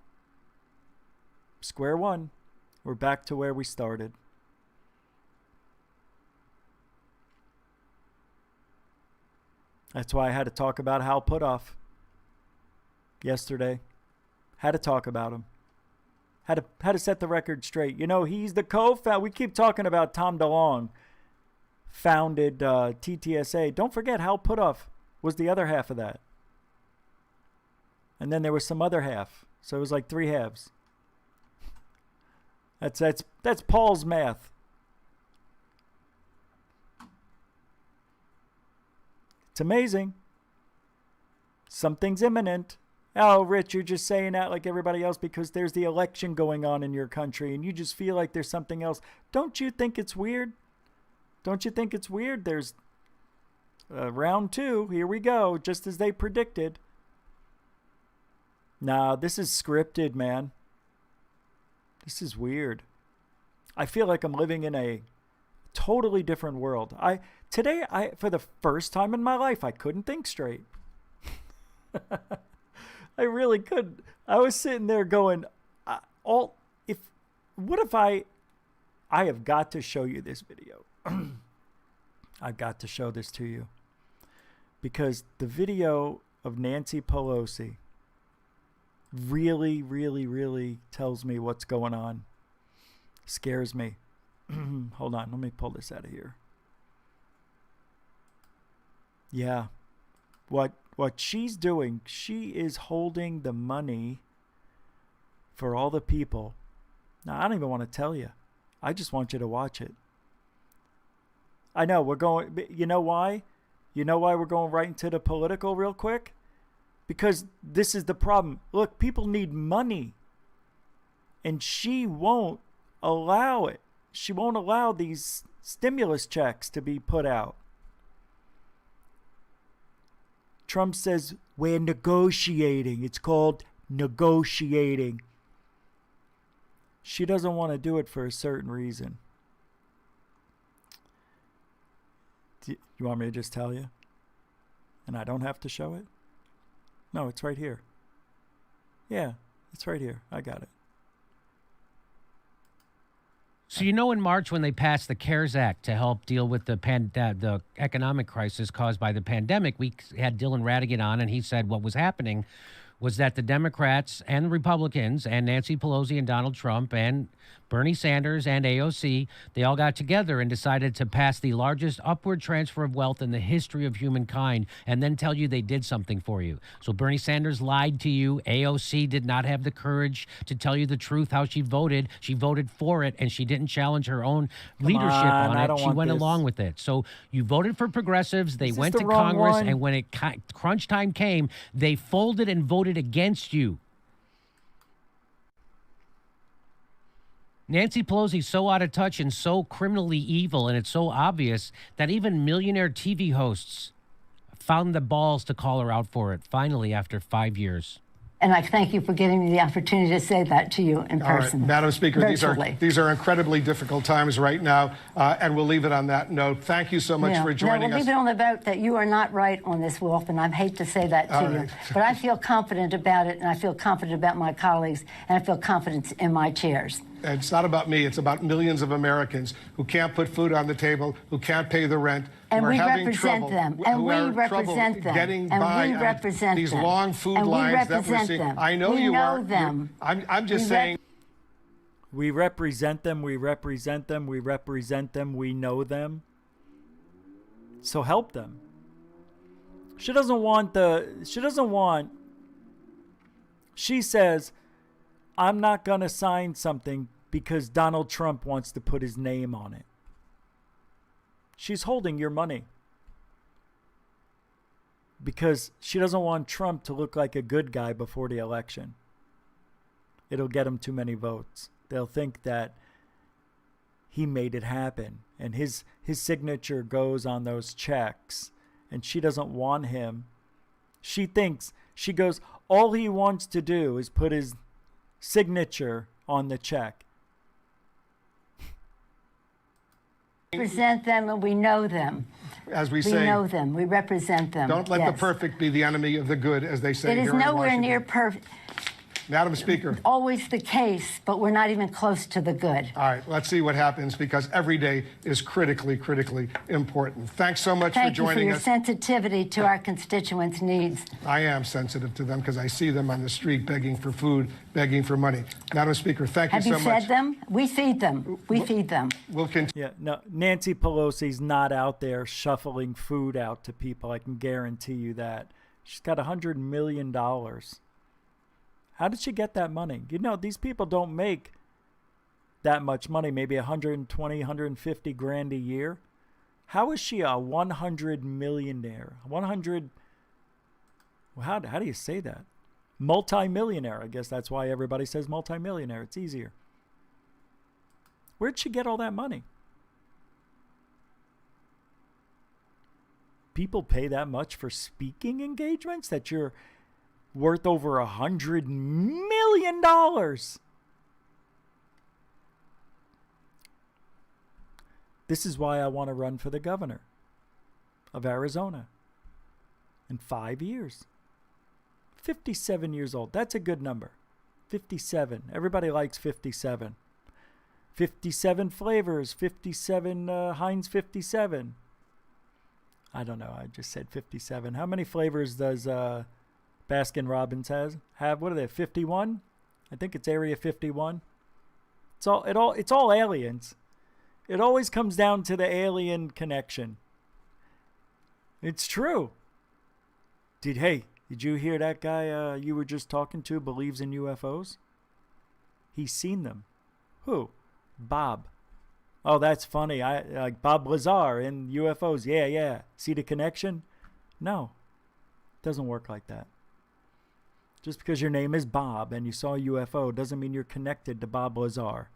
square one. We're back to where we started. That's why I had to talk about Hal Puthoff yesterday. Had to talk about him. Had to set the record straight. You know, he's the co-founder. We keep talking about Tom DeLonge founded TTSA. Don't forget Hal Puthoff was the other half of that. And then there was some other half. So it was like 3 halves. That's Paul's math. It's amazing. Something's imminent. Oh, Rich, you're just saying that like everybody else because there's the election going on in your country and you just feel like there's something else. Don't you think it's weird? Don't you think it's weird? There's round 2. Here we go, just as they predicted. Nah, this is scripted, man. This is weird. I feel like I'm living in a totally different world. Today, for the first time in my life, I couldn't think straight. I really couldn't. I was sitting there going, what if I have got to show you this video. I've got to show this to you. Because the video of Nancy Pelosi really, really, really tells me what's going on. Scares me. Hold on, let me pull this out of here. Yeah. What she's doing, she is holding the money for all the people. Now, I don't even want to tell you. I just want you to watch it. I know, we're going, you know why? You know why we're going right into the political real quick? Because this is the problem. Look, people need money. And she won't allow it. She won't allow these stimulus checks to be put out. Trump says, we're negotiating. It's called negotiating. She doesn't want to do it for a certain reason. You want me to just tell you? And I don't have to show it? No, it's right here. Yeah, it's right here. I got it. So you know in March when they passed the CARES Act to help deal with the economic crisis caused by the pandemic, we had Dylan Ratigan on, and he said what was happening was that the Democrats and the Republicans and Nancy Pelosi and Donald Trump and Bernie Sanders and AOC, they all got together and decided to pass the largest upward transfer of wealth in the history of humankind and then tell you they did something for you. So Bernie Sanders lied to you. AOC did not have the courage to tell you the truth how she voted. She voted for it, and she didn't challenge her own leadership on it. She went along with it. So you voted for progressives. They went to Congress, and when it crunch time came, they folded and voted against you. Nancy Pelosi's so out of touch and so criminally evil, and it's so obvious that even millionaire TV hosts found the balls to call her out for it, finally, after 5 years. And I thank you for giving me the opportunity to say that to you in person. All right, Madam Speaker, virtually. these are incredibly difficult times right now, and we'll leave it on that note. Thank you so much for joining we'll us. Leave it on the vote that you are not right on this, Wolf, and I hate to say that to you. But I feel confident about it, and I feel confident about my colleagues, and I feel confident in my chairs. And it's not about me. It's about millions of Americans who can't put food on the table, who can't pay the rent, and who are we having represent trouble, them, and we represent them, getting and by we represent these them. long food and lines we that we're seeing. Them. I know we you know are. Them. I'm just saying. We represent them. We represent them. We represent them. We know them. So help them. She doesn't want She says, I'm not going to sign something because Donald Trump wants to put his name on it. She's holding your money because she doesn't want Trump to look like a good guy before the election. It'll get him too many votes. They'll think that he made it happen and his signature goes on those checks, and she doesn't want him. She goes, all he wants to do is put his signature on the check. We represent them, and we know them. As we say, we know them. We represent them. Don't let the perfect be the enemy of the good, as they say. It is nowhere near perfect. Madam Speaker. Always the case, but we're not even close to the good. All right, let's see what happens, because every day is critically important. Thanks so much for joining us. Thank you for your sensitivity to our constituents' needs. I am sensitive to them because I see them on the street begging for food, begging for money. Madam Speaker, thank you so much. Have you fed them? We feed them. We feed them. We'll continue. Yeah, no, Nancy Pelosi's not out there shuffling food out to people. I can guarantee you that. She's got $100 million. How did she get that money? You know, these people don't make that much money, maybe 120, 150 grand a year. How is she a 100 millionaire? 100, how do you say that? Multi-millionaire. I guess that's why everybody says multi-millionaire. It's easier. Where'd she get all that money? People pay that much for speaking engagements that you're worth over $100 million. This is why I want to run for the governor of Arizona in 5 years. 57 years old. That's a good number. 57. Everybody likes 57. 57 flavors. 57 Heinz 57. I don't know. I just said 57. How many flavors does Baskin Robbins have? What are they? 51? I think it's Area 51. It's all aliens. It always comes down to the alien connection. It's true. Did you hear that guy you were just talking to believes in UFOs? He's seen them. Who? Bob. Oh, that's funny. I like Bob Lazar in UFOs. Yeah. See the connection? No. It doesn't work like that. Just because your name is Bob and you saw a UFO doesn't mean you're connected to Bob Lazar.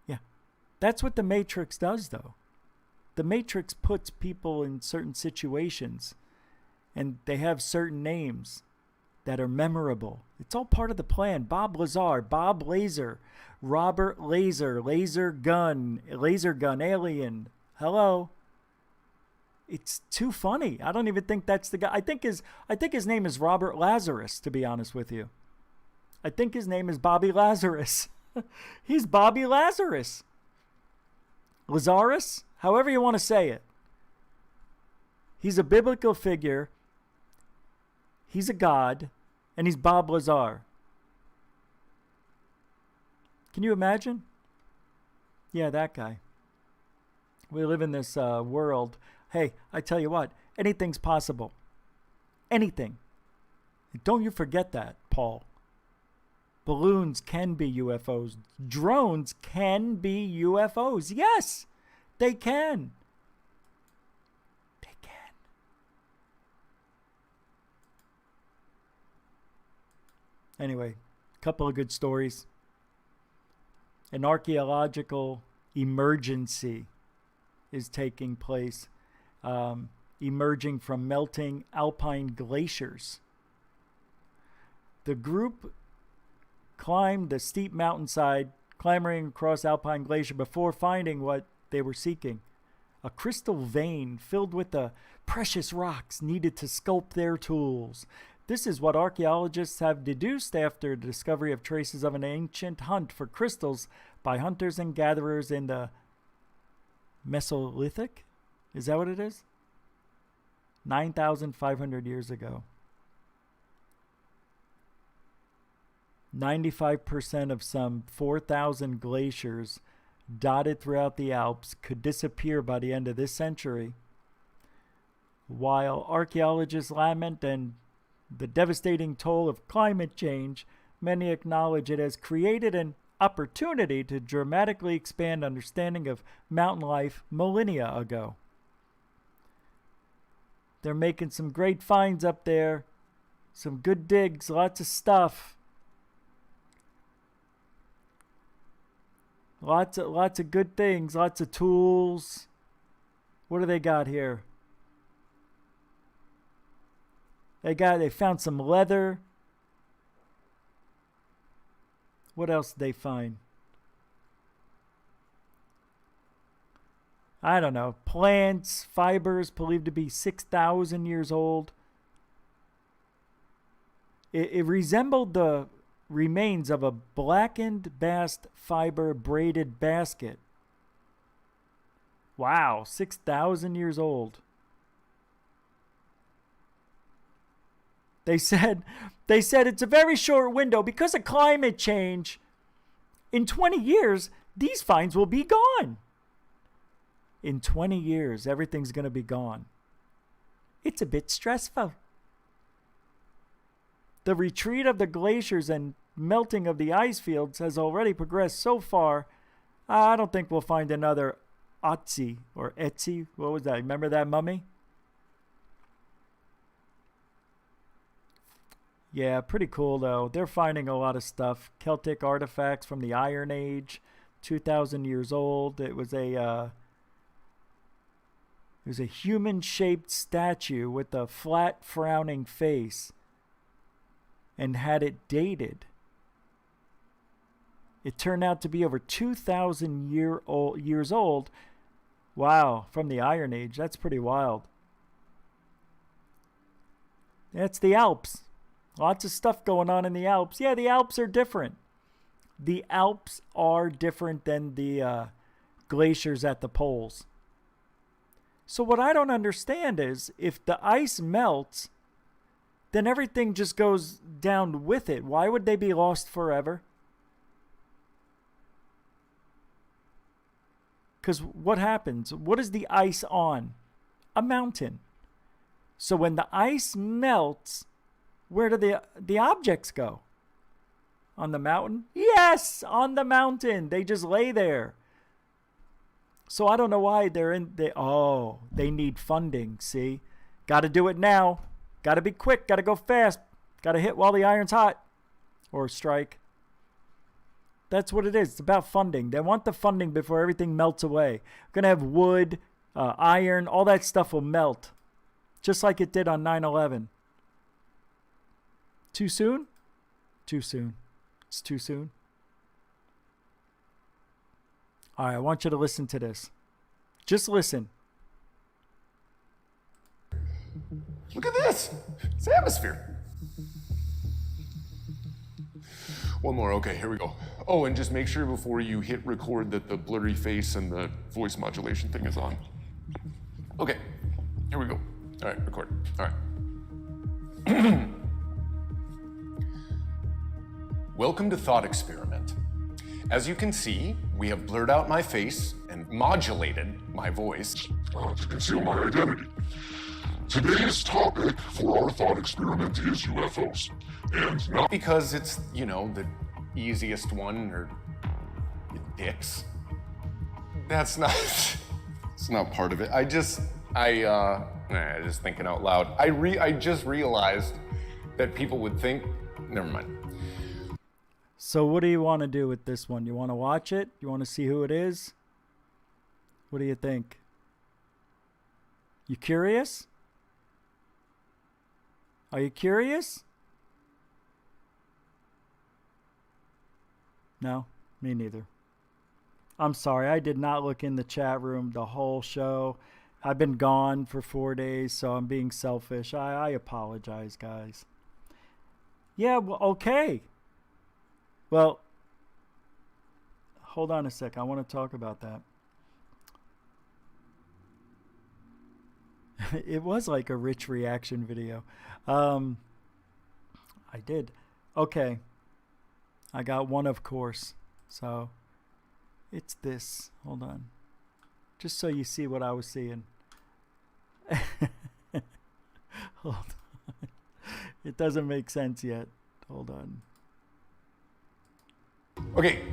Yeah. That's what the Matrix does, though. The Matrix puts people in certain situations and they have certain names that are memorable. It's all part of the plan. Bob Lazar, Bob Laser, Robert Laser, Laser Gun, Alien. Hello. It's too funny. I don't even think that's the guy. I think his name is Robert Lazarus, to be honest with you. I think his name is Bobby Lazarus. He's Bobby Lazarus. Lazarus? However you want to say it. He's a biblical figure. He's a god. And he's Bob Lazar. Can you imagine? Yeah, that guy. We live in this world. Hey, I tell you what, anything's possible. Anything. Don't you forget that, Paul. Balloons can be UFOs. Drones can be UFOs. Yes, they can. They can. Anyway, a couple of good stories. An archaeological emergency is taking place, emerging from melting alpine glaciers. The group climbed the steep mountainside, clambering across Alpine Glacier before finding what they were seeking. A crystal vein filled with the precious rocks needed to sculpt their tools. This is what archaeologists have deduced after the discovery of traces of an ancient hunt for crystals by hunters and gatherers in the Mesolithic? Is that what it is? 9,500 years ago. 95% of some 4,000 glaciers dotted throughout the Alps could disappear by the end of this century. While archaeologists lament and the devastating toll of climate change, many acknowledge it has created an opportunity to dramatically expand understanding of mountain life millennia ago. They're making some great finds up there, some good digs, lots of stuff. Lots of good things, lots of tools. What do they got here? They found some leather. What else did they find? I don't know. Plants, fibers believed to be 6,000 years old. It resembled the remains of a blackened bast fiber braided basket. Wow, 6,000 years old. They said it's a very short window because of climate change. In 20 years, these finds will be gone. In 20 years, everything's going to be gone. It's a bit stressful. The retreat of the glaciers and melting of the ice fields has already progressed so far, I don't think we'll find another Otzi or Etzi. What was that? Remember that mummy? Yeah, pretty cool though. They're finding a lot of stuff. Celtic artifacts from the Iron Age, 2,000 years old. It was a human-shaped statue with a flat, frowning face, and had it dated. It turned out to be over 2,000 years old. Wow, from the Iron Age. That's pretty wild. That's the Alps. Lots of stuff going on in the Alps. Yeah, the Alps are different. The Alps are different than the glaciers at the poles. So what I don't understand is if the ice melts, then everything just goes down with it. Why would they be lost forever? Because what happens? What is the ice on? A mountain. So when the ice melts, where do the objects go? On the mountain? Yes, on the mountain. They just lay there. So I don't know why they need funding, see? Got to do it now. Got to be quick. Got to go fast. Got to hit while the iron's hot. Or strike. That's what it is. It's about funding. They want the funding before everything melts away. We're going to have wood, iron, all that stuff will melt. Just like it did on 9/11. Too soon? Too soon. It's too soon. All right, I want you to listen to this. Just listen. Look at this. It's atmosphere. One more. Okay, here we go. Oh, and just make sure before you hit record that the blurry face and the voice modulation thing is on. Okay, here we go. All right, record. All right. Welcome to Thought Experiment. As you can see, we have blurred out my face and modulated my voice to conceal my identity. Today's topic for our thought experiment is UFOs. And not because it's, the easiest one, or dicks. That's not, it's not part of it. Just thinking out loud. I just realized that people would think, never mind. So what do you want to do with this one? You want to watch it? You want to see who it is? What do you think? You curious? Are you curious? No, me neither. I'm sorry, I did not look in the chat room the whole show. I've been gone for 4 days, so I'm being selfish. I apologize, guys. Yeah, well, okay. Well, hold on a sec. I want to talk about that. It was like a rich reaction video. I did. Okay. I got one, of course. So it's this. Hold on. Just so you see what I was seeing. Hold on. It doesn't make sense yet. Hold on. Okay,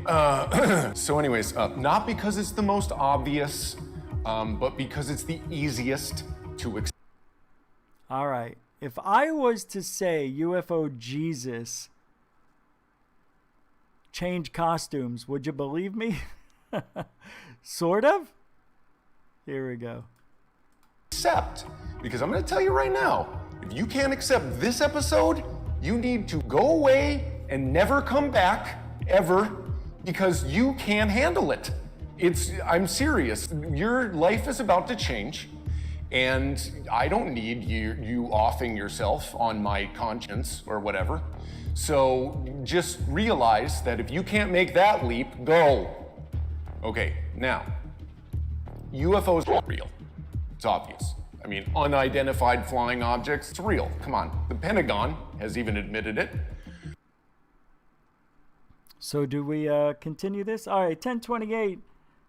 so anyways, not because it's the most obvious, but because it's the easiest to explain. All right. If I was to say UFO Jesus change costumes, would you believe me? Sort of? Here we go. Accept, because I'm going to tell you right now, if you can't accept this episode, you need to go away and never come back, ever, because you can't handle it. I'm serious. Your life is about to change, and I don't need you offing yourself on my conscience or whatever. So just realize that if you can't make that leap, go. Okay, now, UFOs are real. It's obvious. I mean, unidentified flying objects, it's real. Come on. The Pentagon has even admitted it. So do we continue this? All right, 1028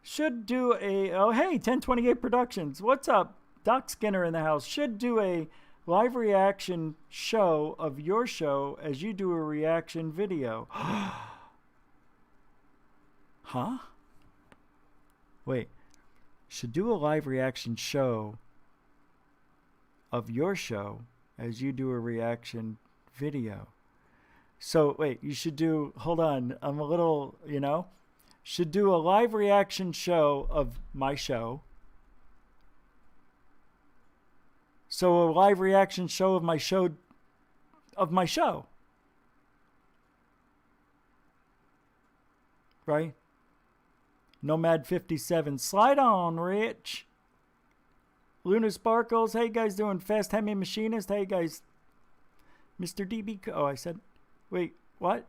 should do a... Oh, hey, 1028 Productions. What's up? Doc Skinner in the house. Should do a live reaction show of your show as you do a reaction video. Huh? Wait. Should do a live reaction show of your show as you do a reaction video. So, wait, you should do... Hold on. I'm a little, should do a live reaction show of my show. So a live reaction show of my show. Right? Nomad 57. Slide on, Rich. Luna Sparkles. Hey, guys doing? Fast Hemi Machinist. Hey, guys. Mr. DB. Oh, I said... Wait, what?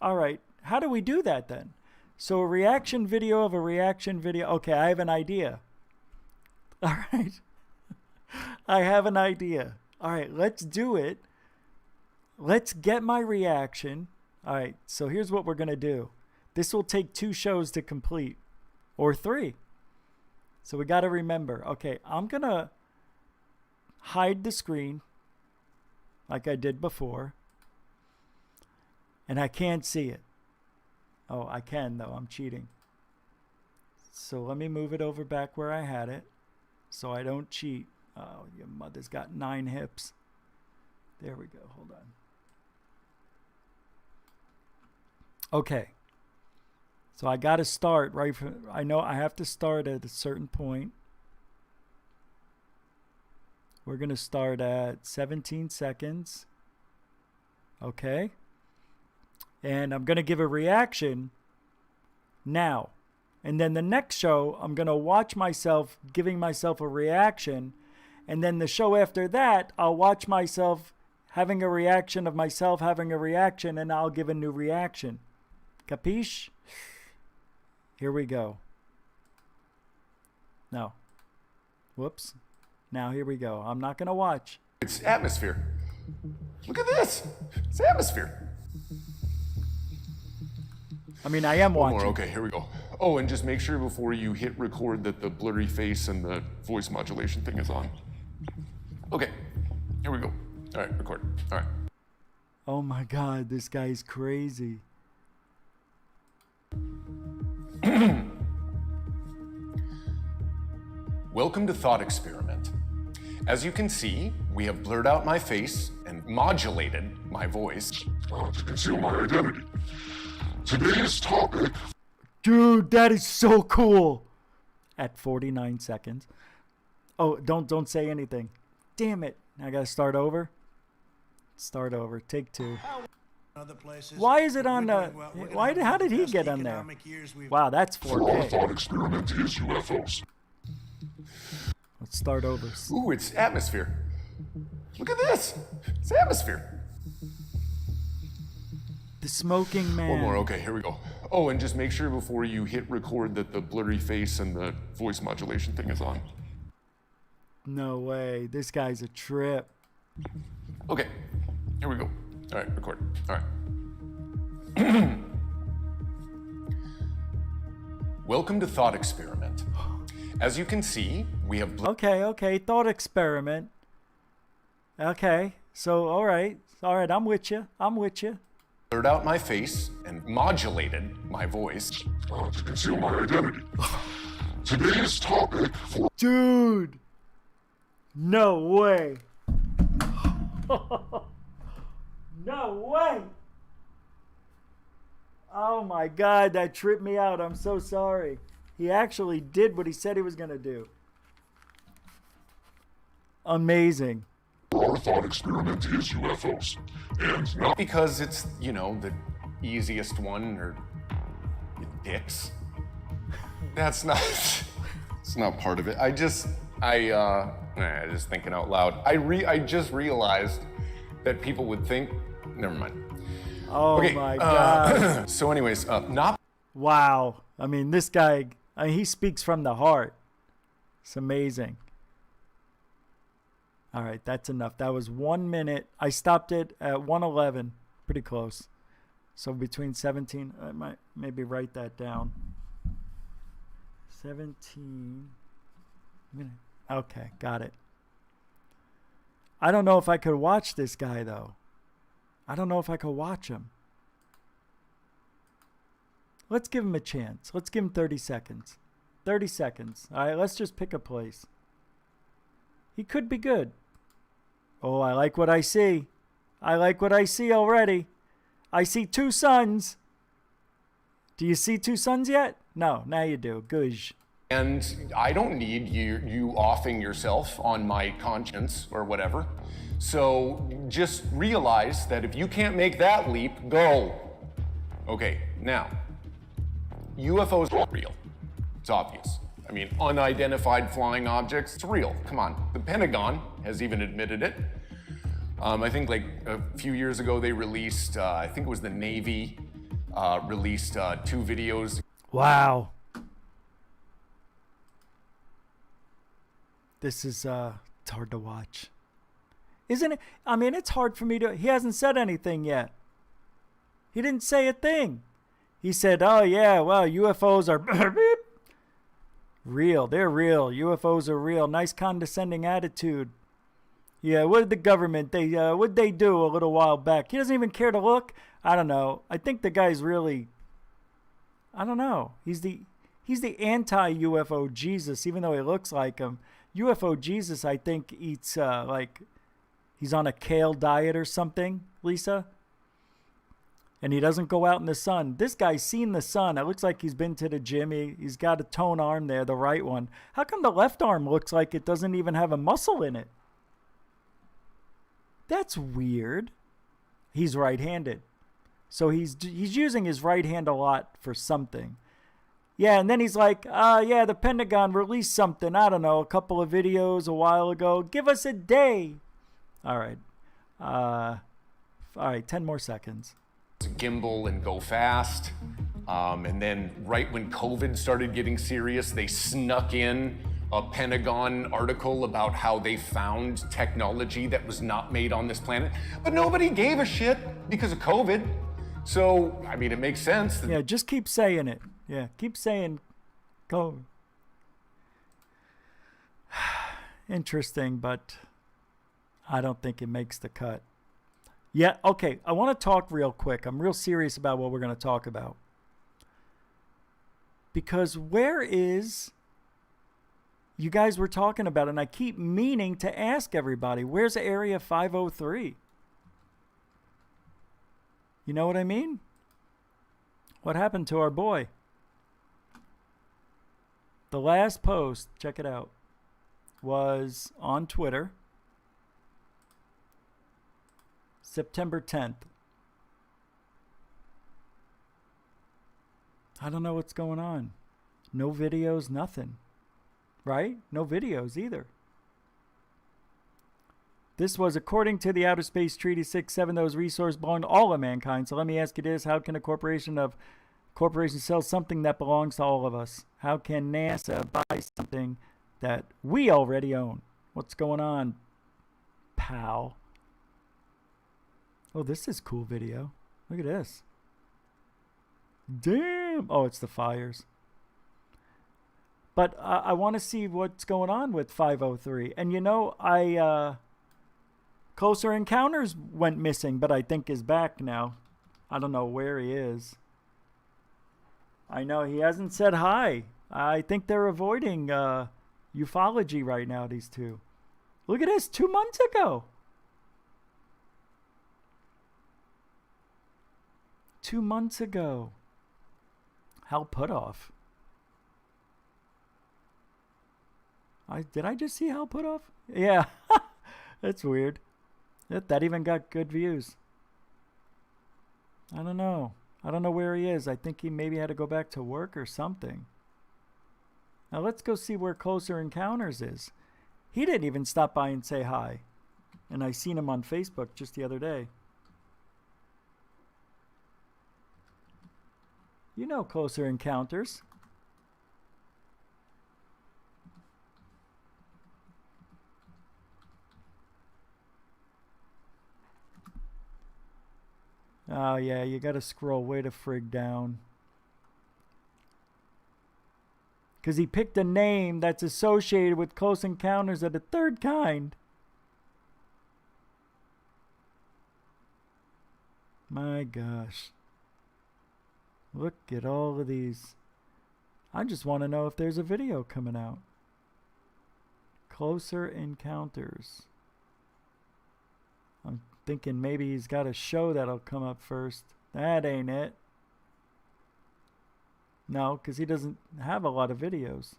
All right. How do we do that then? So a reaction video of a reaction video. Okay, I have an idea. All right. I have an idea. All right, let's do it. Let's get my reaction. All right, so here's what we're going to do. This will take 2 shows to complete, or 3. So we got to remember. Okay, I'm going to hide the screen like I did before. And I can't see it. Oh, I can, though. I'm cheating. So let me move it over back where I had it so I don't cheat. Oh, your mother's got 9 hips. There we go. Hold on. Okay. So I got to start right from... I know I have to start at a certain point. We're going to start at 17 seconds. Okay. And I'm going to give a reaction now. And then the next show, I'm going to watch myself giving myself a reaction. And then the show after that, I'll watch myself having a reaction of myself having a reaction, and I'll give a new reaction. Capiche? Here we go. No. Whoops. Now here we go. I'm not going to watch. It's atmosphere. Look at this. It's atmosphere. I mean, I am watching. One more. Okay, here we go. Oh, and just make sure before you hit record that the blurry face and the voice modulation thing is on. Okay, here we go. All right, record. All right. Oh my God, this guy's crazy. Welcome to Thought Experiment. As you can see, we have blurred out my face and modulated my voice. To conceal my identity. Today's topic... Dude, that is so cool. At 49 seconds. Oh, don't say anything. Damn it. I gotta start over. Start over. Take 2. Why is it on the... How did he get on there? Wow, that's 4K. For our thought experiment is UFOs. Let's start over. Ooh, it's atmosphere. Look at this. It's atmosphere. The smoking man. One more. Okay, here we go. Oh, and just make sure before you hit record that the blurry face and the voice modulation thing is on. No way. This guy's a trip. Okay, here we go. All right, record. All right. Welcome to Thought Experiment. As you can see, we have... Okay. Thought experiment. Okay. So, all right, I'm with you. Blurred out my face and modulated my voice. To conceal my identity. Today's topic for... Dude! No way! No way! Oh my God, that tripped me out. I'm so sorry. He actually did what he said he was going to do. Amazing. Our thought experiment is UFOs. And not because it's, the easiest one, or dicks. That's not... It's not part of it. Just thinking out loud. I just realized that people would think... Never mind. Oh okay, my God. So anyways, not... Wow. I mean, this guy, he speaks from the heart. It's amazing. All right, that's enough. That was 1 minute. I stopped it at 1:11. Pretty close. So between 17, I might maybe write that down. 17 minutes. Okay, got it. I don't know if I could watch this guy, though. I don't know if I could watch him. Let's give him a chance. Let's give him 30 seconds. 30 seconds. All right, let's just pick a place. He could be good. Oh, I like what I see. I like what I see already. I see 2 suns. Do you see 2 suns yet? No, now you do. Goosh. And I don't need you offing yourself on my conscience or whatever. So just realize that if you can't make that leap, go. Okay, now, UFOs are real. It's obvious. I mean, unidentified flying objects, it's real. Come on. The Pentagon has even admitted it. I think like a few years ago they released, I think it was the Navy, released 2 videos. Wow. This is, it's hard to watch. Isn't it? I mean, it's hard for me to, he hasn't said anything yet. He didn't say a thing. He said, oh yeah, well, UFOs are real. They're real. UFOs are real. Nice condescending attitude. Yeah, what did the government, what'd they do a little while back? He doesn't even care to look. I don't know. I think the guy's really, I don't know. He's the anti-UFO Jesus, even though he looks like him. UFO Jesus, I think, eats, he's on a kale diet or something, Lisa. And he doesn't go out in the sun. This guy's seen the sun. It looks like he's been to the gym. He's got a toned arm there, the right one. How come the left arm looks like it doesn't even have a muscle in it? That's weird. He's right-handed. So he's using his right hand a lot for something. Yeah, and then he's like, yeah, the Pentagon released something. I don't know, a couple of videos a while ago. Give us a day. All right. All right, 10 more seconds. Gimbal and go fast. And then right when COVID started getting serious, they snuck in a Pentagon article about how they found technology that was not made on this planet. But nobody gave a shit because of COVID. So, I mean, it makes sense. Yeah, just keep saying it. Yeah, keep saying COVID. Interesting, but I don't think it makes the cut. Yeah, okay, I want to talk real quick. I'm real serious about what we're going to talk about. Because where is... You guys were talking about it, and I keep meaning to ask everybody, where's Area 503? You know what I mean? What happened to our boy? The last post, check it out, was on Twitter, September 10th. I don't know what's going on. No videos, nothing. Right? No videos either. This was according to the Outer Space Treaty 6.7, those resources belong to all of mankind. So let me ask you this. How can a corporation sell something that belongs to all of us? How can NASA buy something that we already own? What's going on, pal? Oh, this is cool video. Look at this. Damn. Oh, it's the fires. But I want to see what's going on with 503. And you know, Closer Encounters went missing, but I think is back now. I don't know where he is. I know he hasn't said hi. I think they're avoiding ufology right now, these two. Look at this, 2 months ago. 2 months ago. Hal Puthoff. Did I just see Hal Puthoff? Yeah. That's weird. That even got good views. I don't know. I don't know where he is. I think he maybe had to go back to work or something. Now let's go see where Closer Encounters is. He didn't even stop by and say hi. And I seen him on Facebook just the other day. You know Closer Encounters. Oh yeah, you gotta scroll way to frig down. Because he picked a name that's associated with Close Encounters of the Third Kind. My gosh. Look at all of these. I just want to know if there's a video coming out. Closer Encounters. I'm thinking maybe he's got a show that'll come up first. That ain't it. No, because he doesn't have a lot of videos.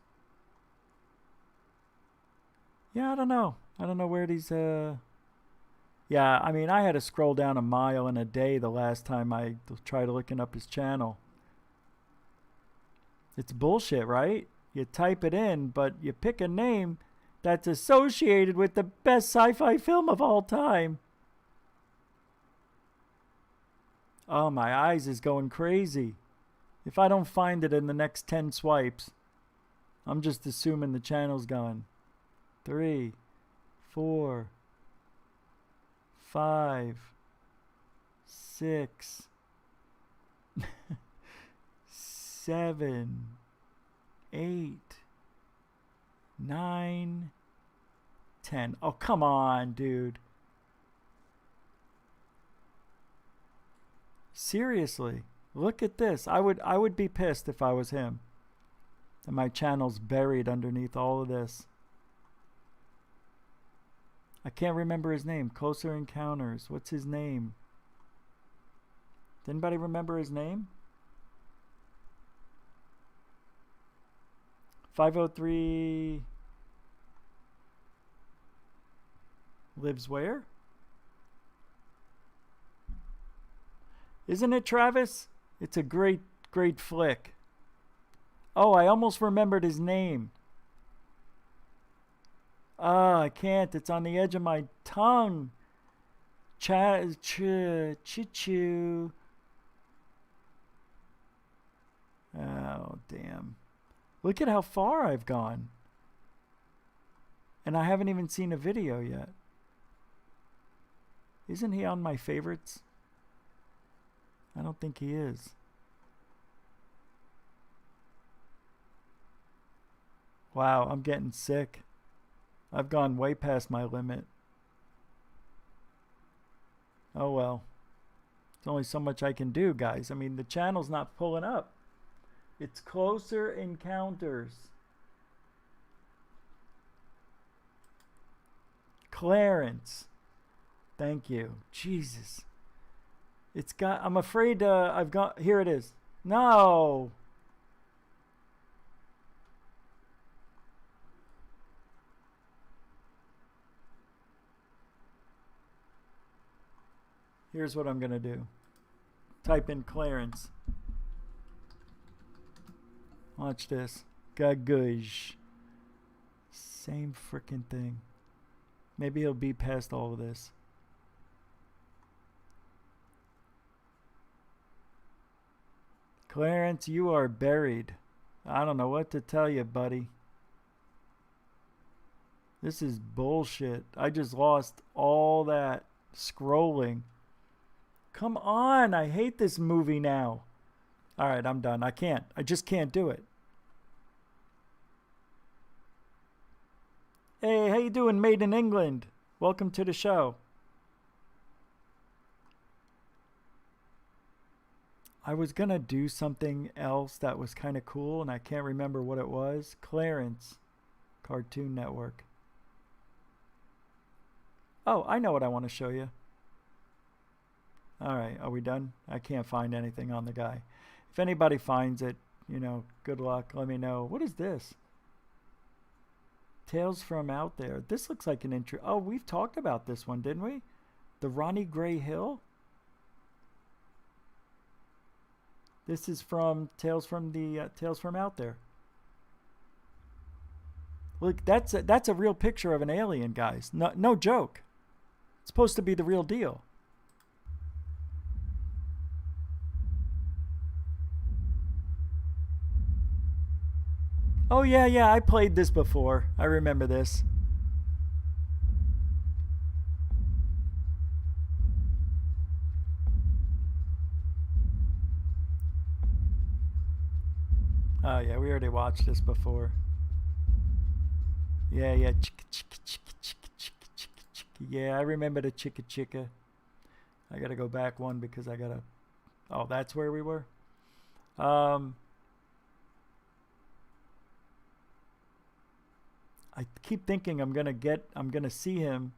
Yeah, I don't know. I don't know where these... Yeah, I mean, I had to scroll down a mile in a day the last time I tried looking up his channel. It's bullshit, right? You type it in, but you pick a name that's associated with the best sci-fi film of all time. Oh, my eyes is going crazy. If I don't find it in the next 10 swipes, I'm just assuming the channel's gone. 3, 4, 5, 6, 7, 8, 9, 10. Oh, come on, dude. Seriously, look at this. I would be pissed if I was him. And my channel's buried underneath all of this. I can't remember his name. Closer Encounters. What's his name? Does anybody remember his name? 503 lives where? Isn't it Travis? It's a great, great flick. Oh, I almost remembered his name. Ah, I can't. It's on the edge of my tongue. Chichu. Oh, damn. Look at how far I've gone. And I haven't even seen a video yet. Isn't he on my favorites? I don't think he is. Wow, I'm getting sick. I've gone way past my limit. Oh well. There's only so much I can do, guys. I mean, the channel's not pulling up. It's Closer Encounters. Clarence. Thank you. Jesus. It's got, I'm afraid I've got, here it is. No. Here's what I'm going to do. Type in Clarence. Watch this. Gagush. Same freaking thing. Maybe he'll be past all of this. Clarence, you are buried. I don't know what to tell you, buddy. This is bullshit. I just lost all that scrolling. Come on, I hate this movie now. All right, I'm done. I can't. I just can't do it. Hey, how you doing, Made in England? Welcome to the show. I was gonna do something else that was kind of cool, and I can't remember what it was. Clarence, Cartoon Network. Oh, I know what I want to show you. All right, are we done? I can't find anything on the guy. If anybody finds it, you know, good luck. Let me know. What is this? Tales from Out There. This looks like an intro. Oh, we've talked about this one, didn't we? The Ronnie Gray Hill. This is from Tales from Out There. Look, that's a real picture of an alien, guys. No joke. It's supposed to be the real deal. Oh yeah, I played this before. I remember this. Oh yeah, we already watched this before. Yeah. Chicka, chicka, chicka, chicka, chicka, chicka, chicka. Yeah, I remember the chicka chicka. I gotta go back one because I gotta. Oh, that's where we were. I keep thinking I'm gonna see him.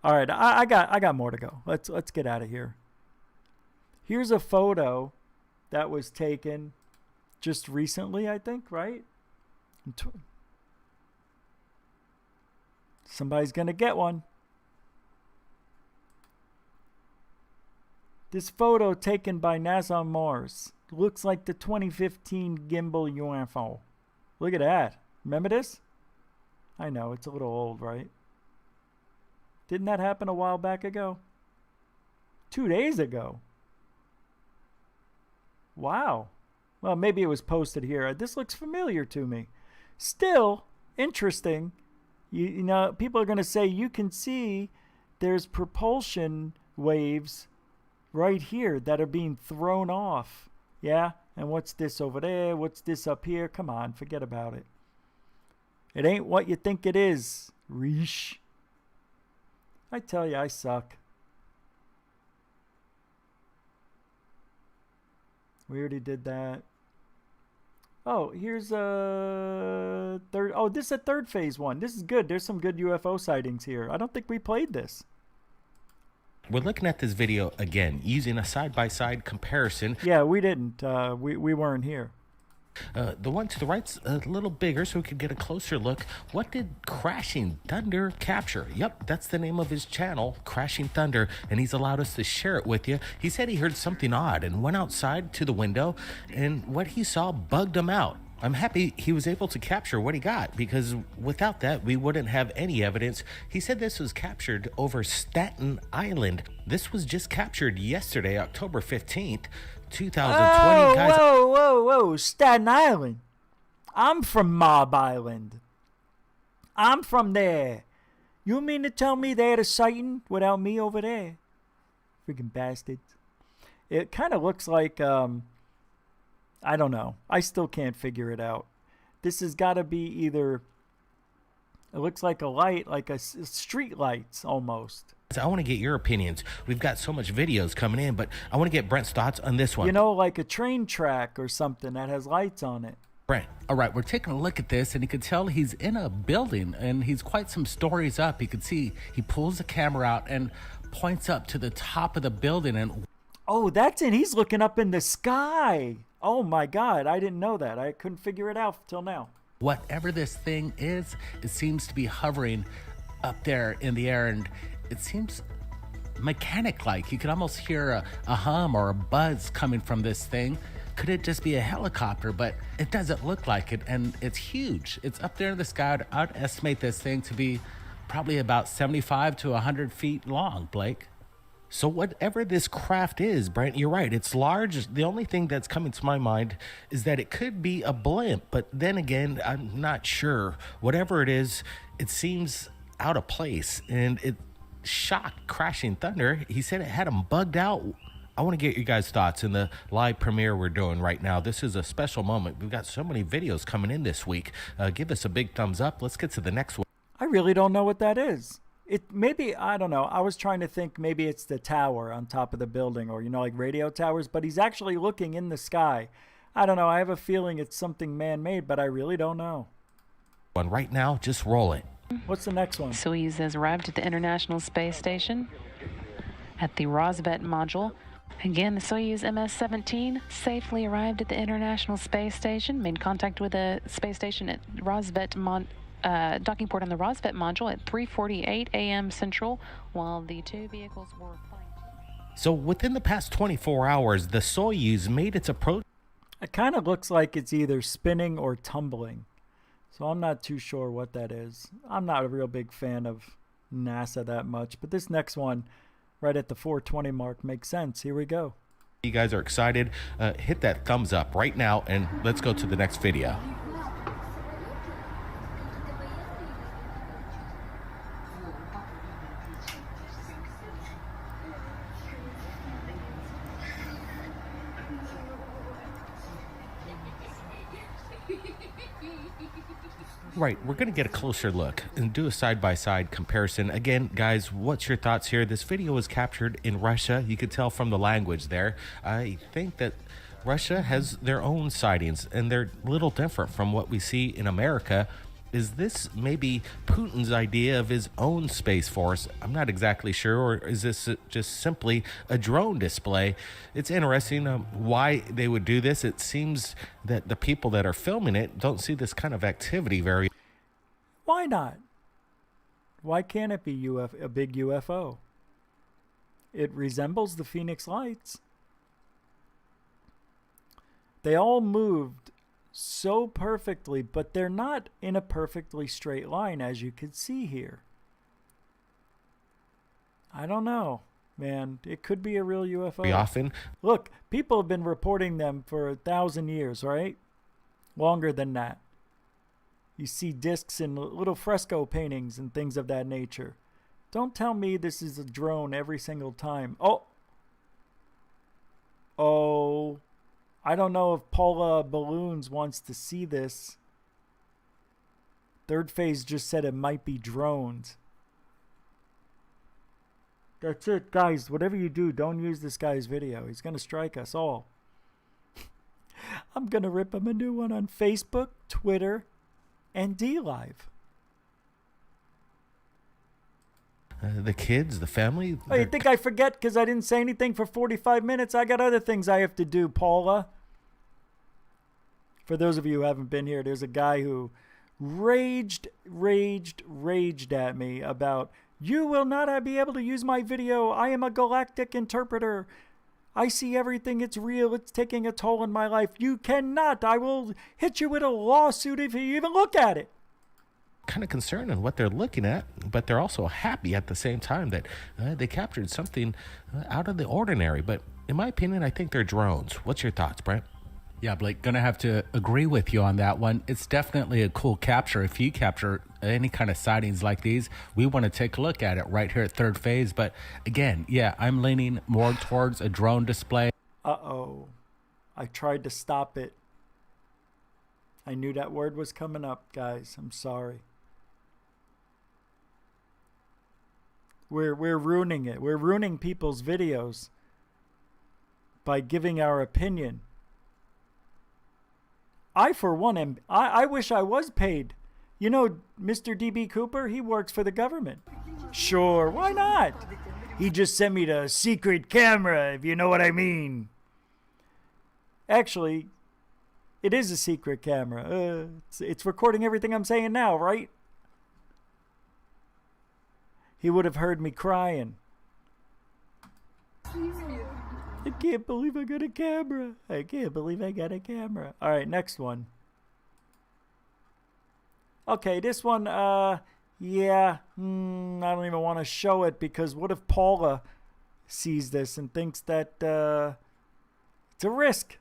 All right, I got more to go. Let's get out of here. Here's a photo that was taken just recently, I think, right? Somebody's gonna get one. This photo taken by NASA on Mars looks like the 2015 gimbal UFO. Look at that. Remember this? I know, it's a little old, right? Didn't that happen a while back ago? 2 days ago. Wow. Well, maybe it was posted here. This looks familiar to me. Still, interesting. You know, people are going to say you can see there's propulsion waves right here that are being thrown off. Yeah? And what's this over there? What's this up here? Come on, forget about it. It ain't what you think it is, Reesh. I tell you, I suck. We already did that. Oh, here's a third. Oh, this is a third phase one. This is good. There's some good UFO sightings here. I don't think we played this. We're looking at this video again, using a side-by-side comparison. Yeah, we didn't. We weren't here. The one to the right's a little bigger so we could get a closer look. What did Crashing Thunder capture? Yep, that's the name of his channel, Crashing Thunder, and he's allowed us to share it with you. He said he heard something odd and went outside to the window, and what he saw bugged him out. I'm happy he was able to capture what he got, because without that, we wouldn't have any evidence. He said this was captured over Staten Island. This was just captured yesterday, October 15th. 2020, guys. Whoa, Staten Island. I'm from Mob Island. I'm from there. You mean to tell me they had a sighting without me over there? Freaking bastards. It kind of looks like, I don't know. I still can't figure it out. This has got to be either, it looks like a light, like a street lights almost. I want to get your opinions. We've got so much videos coming in, but I want to get Brent's thoughts on this one. You know, like a train track or something that has lights on it. Brent, all right, we're taking a look at this, and you can tell he's in a building, and he's quite some stories up. You can see he pulls the camera out and points up to the top of the building. And Oh, that's it. He's looking up in the sky. Oh my God, I didn't know that. I couldn't figure it out till now. Whatever this thing is, it seems to be hovering up there in the air, and it seems mechanic-like. You could almost hear a hum or a buzz coming from this thing. Could it just be a helicopter? But it doesn't look like it, and it's huge. It's up there in the sky. I'd estimate this thing to be probably about 75 to 100 feet long, Blake. So whatever this craft is, Brent, you're right. It's large. The only thing that's coming to my mind is that it could be a blimp. But then again, I'm not sure. Whatever it is, it seems out of place. And it shocked Crashing Thunder. He said it had him bugged out. I want to get you guys' thoughts in the live premiere we're doing right now. This is a special moment. We've got so many videos coming in this week. Give us a big thumbs up. Let's get to the next one. I really don't know what that is. It maybe, I don't know. I was trying to think maybe it's the tower on top of the building, or, you know, like radio towers, but he's actually looking in the sky. I don't know. I have a feeling it's something man-made, but I really don't know. One right now, just roll it. What's the next one? Soyuz has arrived at the International Space Station at the Rosvet module. Again, the Soyuz MS-17 safely arrived at the International Space Station, made contact with the space station at Rosvet docking port on the Rosvet module at 3:48 a.m. Central, while the two vehicles were flying. So within the past 24 hours, the Soyuz made its approach. It kind of looks like it's either spinning or tumbling. So I'm not too sure what that is. I'm not a real big fan of NASA that much, but this next one, right at the 420 mark, makes sense. Here we go. You guys are excited? Hit that thumbs up right now, and let's go to the next video. Right, we're going to get a closer look and do a side-by-side comparison. Again, guys, what's your thoughts here? This video was captured in Russia. You could tell from the language there. I think that Russia has their own sightings, and they're a little different from what we see in America. Is this maybe Putin's idea of his own Space Force? I'm not exactly sure. Or is this just simply a drone display? It's interesting why they would do this. It seems that the people that are filming it don't see this kind of activity very. Why not? Why can't it be a big UFO? It resembles the Phoenix Lights. They all moved so perfectly, but they're not in a perfectly straight line, as you can see here. I don't know, man. It could be a real UFO. Very often. Look, people have been reporting them for 1,000 years, right? Longer than that. You see discs and little fresco paintings and things of that nature. Don't tell me this is a drone every single time. Oh. I don't know if Paula Balloons wants to see this. Third Phase just said it might be drones. That's it, guys. Whatever you do, don't use this guy's video. He's going to strike us all. I'm going to rip him a new one on Facebook, Twitter, and DLive. The kids, the family. Oh, you think I forget because I didn't say anything for 45 minutes? I got other things I have to do, Paula. For those of you who haven't been here, there's a guy who raged at me about, you will not be able to use my video. I am a galactic interpreter. I see everything. It's real. It's taking a toll on my life. You cannot. I will hit you with a lawsuit if you even look at it. Kind of concerned on what they're looking at, but they're also happy at the same time that they captured something out of the ordinary. But in my opinion, I think they're drones. What's your thoughts, Brent? Yeah, Blake, gonna have to agree with you on that one. It's definitely a cool capture. If you capture any kind of sightings like these, we want to take a look at it right here at Third Phase. But again, yeah, I'm leaning more towards a drone display. Uh-oh. I tried to stop it. I knew that word was coming up, guys. I'm sorry. We're ruining it. We're ruining people's videos by giving our opinion. I, for one, I wish I was paid. You know, Mr. D.B. Cooper, he works for the government. Sure, why not? He just sent me the secret camera, if you know what I mean. Actually, it is a secret camera. It's recording everything I'm saying now, right? He would have heard me crying. I can't believe I got a camera. I can't believe I got a camera. All right, next one. Okay, this one, yeah, I don't even want to show it because what if Paula sees this and thinks that it's a risk?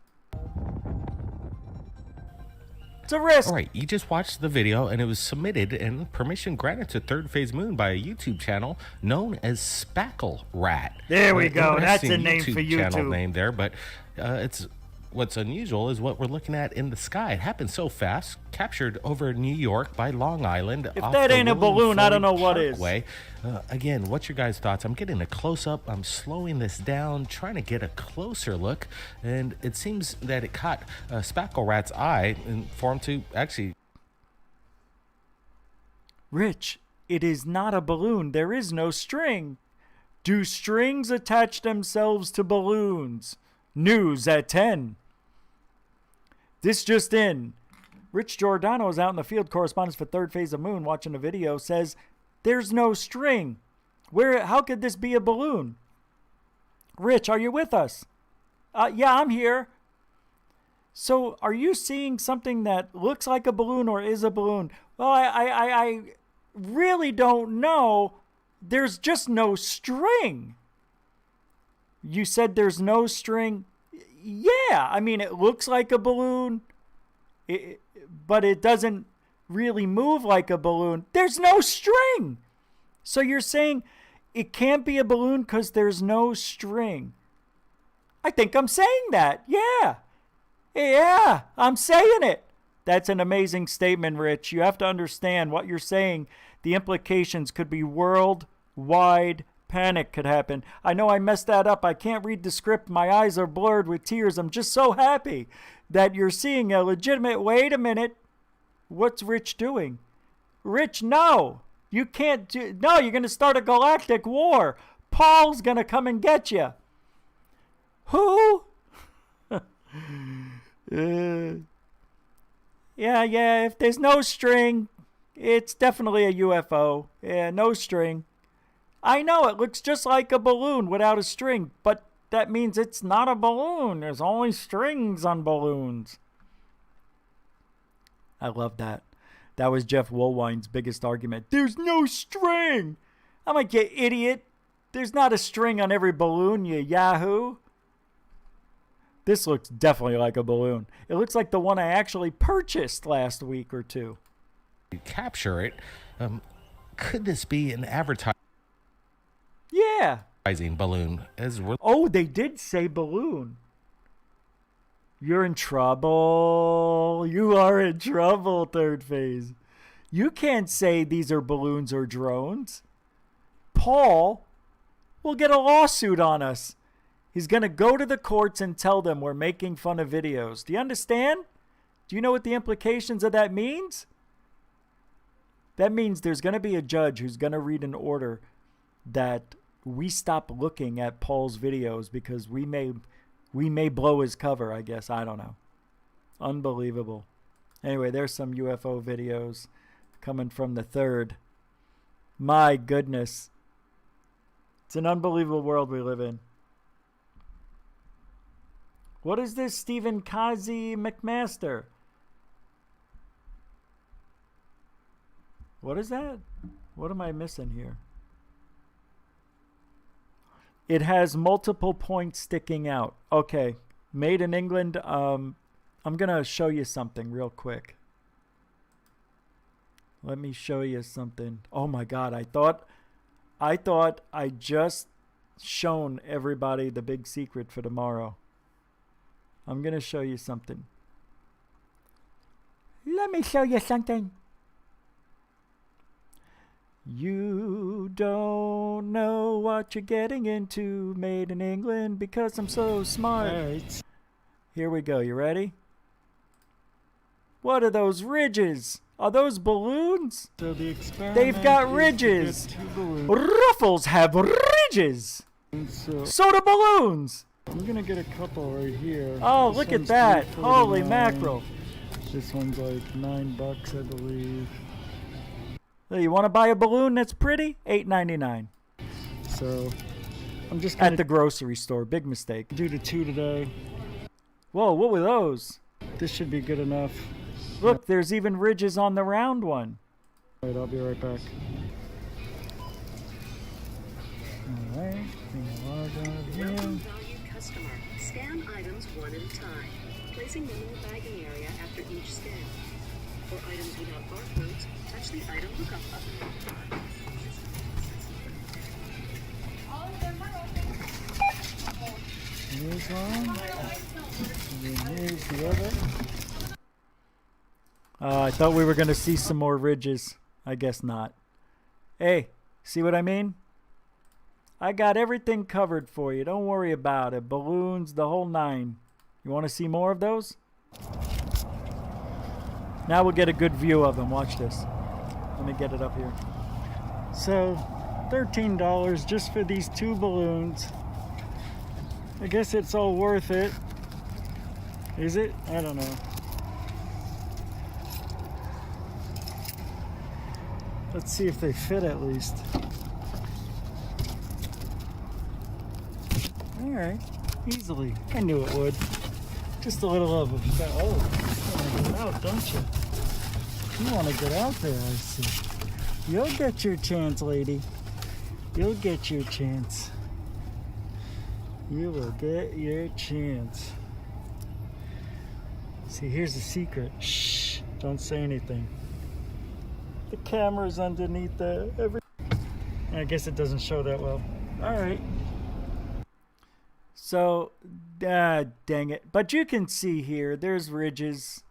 It's a risk. All right, you just watched the video and it was submitted and permission granted to Third Phase Moon by a YouTube channel known as Spackle Rat. There we go. That's a name YouTube for YouTube. channel name there, but it's what's unusual is what we're looking at in the sky. It happened so fast, captured over New York by Long Island. If that ain't a balloon, I don't know what is. Again, what's your guys' thoughts? I'm getting a close-up. I'm slowing this down, trying to get a closer look, and it seems that it caught Spackle Rat's eye and for him to actually... Rich, it is not a balloon. There is no string. Do strings attach themselves to balloons? News at 10. This just in. Rich Giordano is out in the field, correspondent for Third Phase of Moon, watching a video, says there's no string. How could this be a balloon? Rich, are you with us? Yeah, I'm here. So are you seeing something that looks like a balloon or is a balloon? Well, I really don't know. There's just no string. You said there's no string. Yeah, I mean, it looks like a balloon, but it doesn't really move like a balloon. There's no string. So you're saying it can't be a balloon because there's no string. I think I'm saying that. Yeah. Yeah, I'm saying it. That's an amazing statement, Rich. You have to understand what you're saying. The implications could be worldwide. Panic could happen. I know I messed that up. I can't read the script. My eyes are blurred with tears. I'm just so happy that you're seeing a legitimate... Wait a minute. What's Rich doing? Rich, no. You can't do... No, you're going to start a galactic war. Paul's going to come and get you. Who? Yeah, if there's no string, it's definitely a UFO. Yeah, no string. I know, it looks just like a balloon without a string, but that means it's not a balloon. There's only strings on balloons. I love that. That was Jeff Woolwine's biggest argument. There's no string. I'm like, you idiot. There's not a string on every balloon, you yahoo. This looks definitely like a balloon. It looks like the one I actually purchased last week or two. Capture it. Could this be an advertising balloon? Oh, they did say balloon. You're in trouble. You are in trouble, Third Phase. You can't say these are balloons or drones. Paul will get a lawsuit on us. He's going to go to the courts and tell them we're making fun of videos. Do you understand? Do you know what the implications of that means? That means there's going to be a judge who's going to read an order that we stop looking at Paul's videos because we may blow his cover, I guess. I don't know. Unbelievable. Anyway, there's some UFO videos coming from the Third. My goodness. It's an unbelievable world we live in. What is this, Stephen Kazi McMaster? What is that? What am I missing here? It has multiple points sticking out. Okay. Made in England. I'm going to show you something real quick. Let me show you something. Oh my God. I thought I just shown everybody the big secret for tomorrow. I'm going to show you something. Let me show you something. You don't know what you're getting into, made in England, because I'm so smart. Here we go. You ready? What are those ridges? Are those balloons? So the experiment They've got is to ridges. get 2 balloons. Ruffles have ridges. So do balloons. I'm gonna get a couple right here. Oh, This look at one's that. Holy $3.49. mackerel. This one's like $9, I believe. Hey, you want to buy a balloon that's pretty? $8.99. So I'm just gonna At the grocery store. Big mistake. do the 2 today. Whoa, what were those? This should be good enough. Look, there's even ridges on the round one. All right, I'll be right back. All right. Log on here. Welcome, valued customer. Scan items one at a time, placing them in the bagging area after each scan. For items without barcodes, touch the item lookup button. Here's one. And then here's the other. I thought we were going to see some more ridges. I guess not. Hey, see what I mean? I got everything covered for you. Don't worry about it. Balloons, the whole 9. You want to see more of those? Now we'll get a good view of them. Watch this. Let me get it up here. So $13 just for these 2 balloons. I guess it's all worth it. Is it? I don't know. Let's see if they fit at least. All right, easily. I knew it would. Just a little of a... Oh, you want to get out, don't you? You want to get out there, I see. You'll get your chance, lady. You'll get your chance. You will get your chance. See, here's the secret. Shh, don't say anything. The camera's underneath there. I guess it doesn't show that well. All right. So, dang it. But you can see here, there's ridges.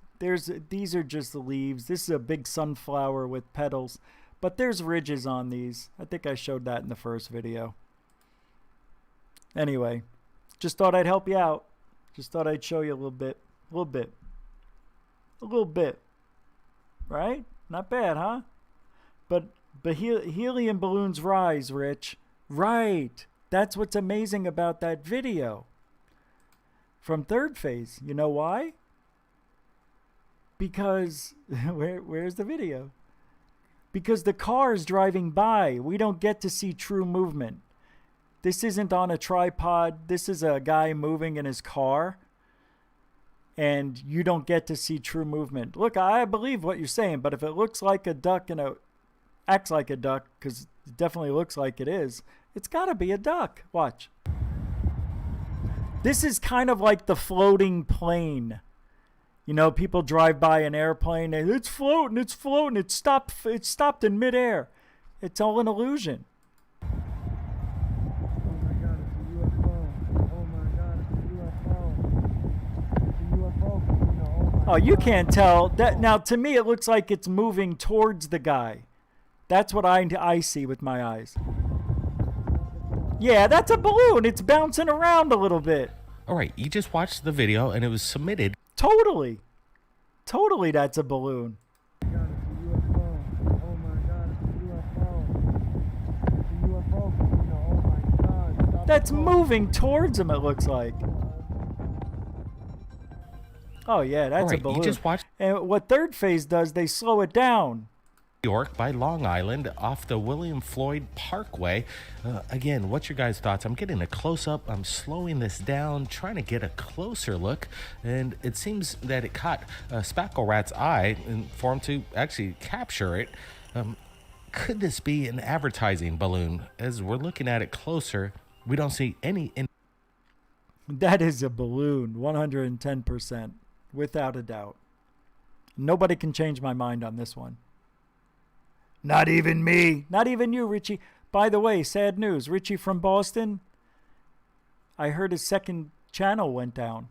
These are just the leaves. This is a big sunflower with petals. But there's ridges on these. I think I showed that in the first video. Anyway, just thought I'd help you out. Just thought I'd show you a little bit. A little bit. A little bit. Right? Not bad, huh? But helium balloons rise, Rich. Right. That's what's amazing about that video. From third phase. You know why? Because, where's the video? Because the car is driving by. We don't get to see true movement. This isn't on a tripod. This is a guy moving in his car. And you don't get to see true movement. Look, I believe what you're saying, but if it looks like a duck and acts like a duck, because it definitely looks like it is, it's got to be a duck. Watch. This is kind of like the floating plane. You know, people drive by an airplane and it's floating, it's floating, it's stopped in midair. It's all an illusion. Oh, you can't tell that now. To me, it looks like it's moving towards the guy. That's what I see with my eyes. Yeah, that's a balloon. It's bouncing around a little bit. All right, you just watched the video and it was submitted. Totally. Totally, that's a balloon. That's moving towards him, it looks like. Oh, yeah, that's a balloon. You just watched. And what third phase does, they slow it down. York by Long Island off the William Floyd Parkway. Again, what's your guys' thoughts? I'm getting a close-up. I'm slowing this down, trying to get a closer look. And it seems that it caught Spackle Rat's eye and for him to actually capture it. Could this be an advertising balloon? As we're looking at it closer, we don't see any... That is a balloon, 110%, without a doubt. Nobody can change my mind on this one. Not even me. Not even you, Richie. By the way, sad news. Richie from Boston, I heard his second channel went down.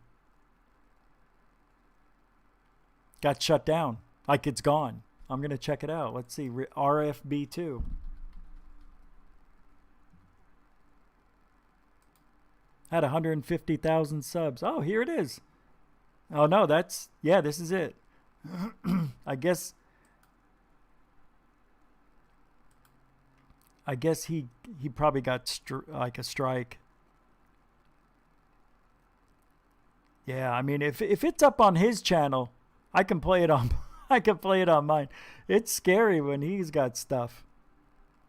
Got shut down. Like it's gone. I'm going to check it out. Let's see. RFB2. Had 150,000 subs. Oh, here it is. Oh, no, that's... Yeah, this is it. I guess I guess he probably got like a strike. Yeah, I mean, if it's up on his channel, I can play it on mine. It's scary when he's got stuff.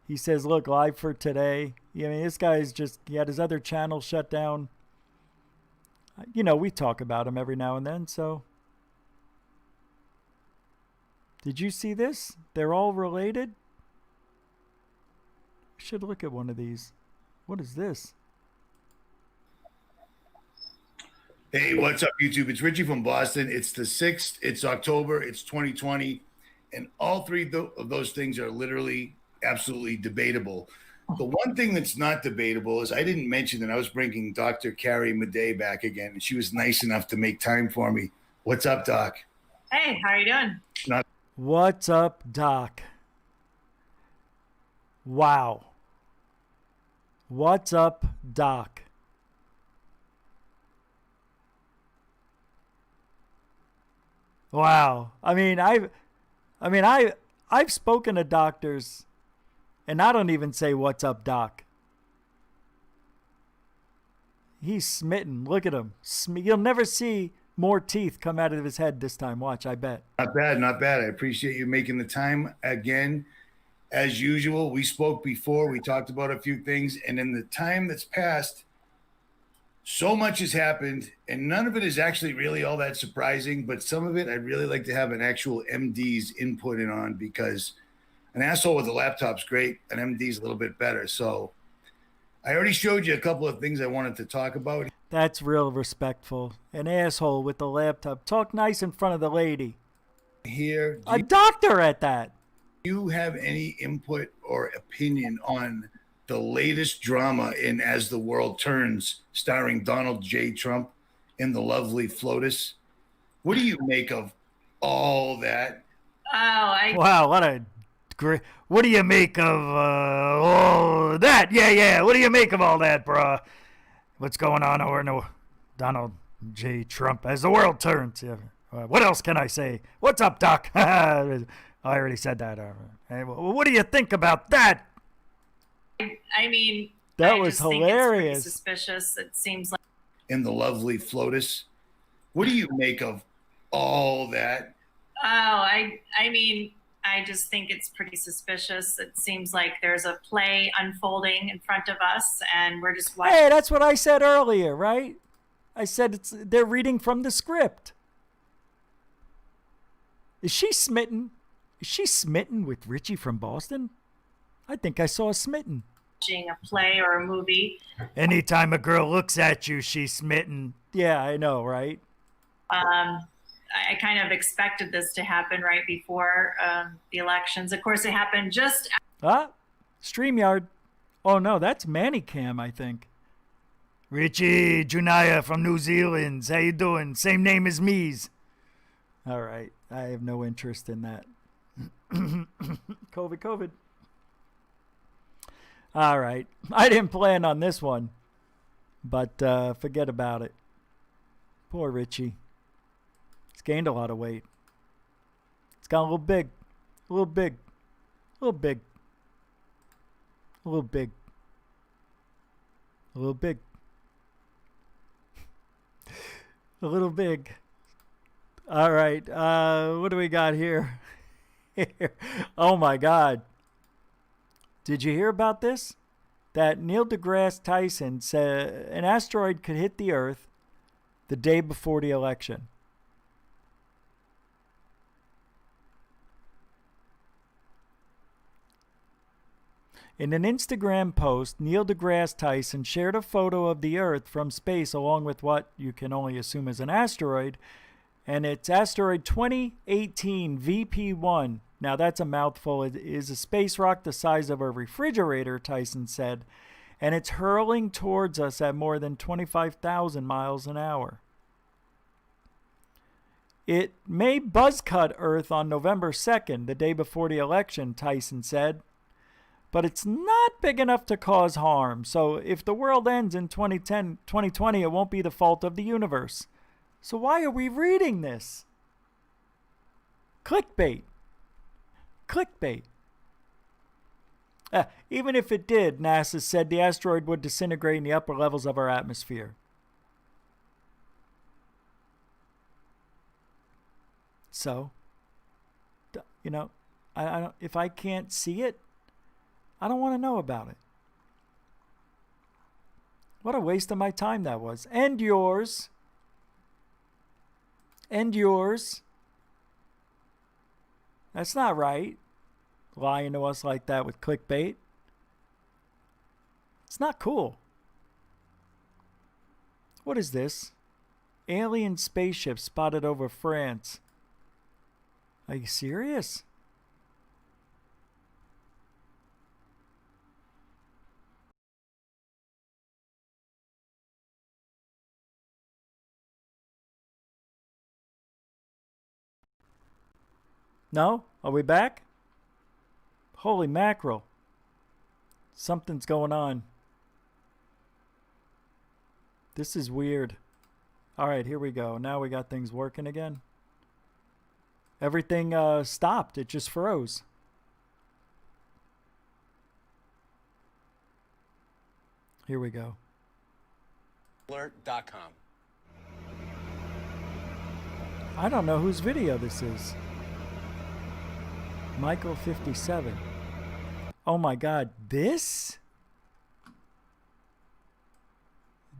He says, "Look, live for today." I mean, this guy's he had his other channel shut down. You know, we talk about him every now and then, so. Did you see this? They're all related? I should look at one of these. What is this? Hey, what's up, YouTube? It's Richie from Boston. It's the 6th. It's October. It's 2020. And all three of those things are literally absolutely debatable. The one thing that's not debatable is I didn't mention that I was bringing Dr. Carrie Madej back again, and she was nice enough to make time for me. What's up, Doc? Hey, how are you doing? Not. What's up, Doc? Wow. What's up, Doc? Wow. I've spoken to doctors, and I don't even say, "What's up, Doc?" He's smitten. Look at him. You'll never see more teeth come out of his head this time. Watch, I bet. Not bad, not bad. I appreciate you making the time again. As usual, we spoke before. We talked about a few things, and in the time that's passed, so much has happened, and none of it is actually really all that surprising, but some of it I'd really like to have an actual MD's input in on, because an asshole with a laptop's great, an MD's a little bit better. So I already showed you a couple of things I wanted to talk about. That's real respectful. An asshole with the laptop. Talk nice in front of the lady. Here. A doctor at that. Do you have any input or opinion on the latest drama in As the World Turns, starring Donald J. Trump and the lovely Flotus? What do you make of all that? Wow, what a great... What do you make of all that? Yeah. What do you make of all that, bruh? What's going on over in Donald J. Trump As the World Turns? Yeah. What else can I say? What's up, Doc? I already said that. Hey, what do you think about that? I mean, that I was just think hilarious. it's pretty suspicious. It seems like. And the lovely Flotus. What do you make of all that? I mean, I just think it's pretty suspicious. It seems like there's a play unfolding in front of us, and we're just watching. Hey, that's what I said earlier, right? I said they're reading from the script. Is she smitten? Is she smitten with Richie from Boston? I think I saw a smitten. Watching a play or a movie. Anytime a girl looks at you, she's smitten. Yeah, I know, right? I kind of expected this to happen right before the elections. Of course, it happened just. StreamYard. Oh no, that's Manicam, I think. Richie Junaya from New Zealand. How you doing? Same name as me's. All right, I have no interest in that. COVID. All right, I didn't plan on this one, but forget about it. Poor Richie. He's gained a lot of weight. It's got a little big. A little big. A little big. A little big. A little big. A little big. All right. What do we got here? Oh, my God. Did you hear about this? That Neil deGrasse Tyson said an asteroid could hit the Earth the day before the election. In an Instagram post, Neil deGrasse Tyson shared a photo of the Earth from space along with what you can only assume is an asteroid, and it's asteroid 2018 VP1. Now that's a mouthful. It is a space rock the size of a refrigerator, Tyson said, and it's hurling towards us at more than 25,000 miles an hour. It may buzz cut Earth on November 2nd, the day before the election, Tyson said. But it's not big enough to cause harm. So if the world ends in 2020, it won't be the fault of the universe. So why are we reading this? Clickbait. Clickbait. Even if it did, NASA said the asteroid would disintegrate in the upper levels of our atmosphere. So, you know, I don't, if I can't see it, I don't want to know about it. What a waste of my time that was. And yours. And yours. That's not right. Lying to us like that with clickbait. It's not cool. What is this? Alien spaceship spotted over France. Are you serious? No? Are we back? Holy mackerel. Something's going on. This is weird. All right, here we go. Now we got things working again. Everything stopped. It just froze. Here we go. Alert.com. I don't know whose video this is. Michael 57. Oh my God, this?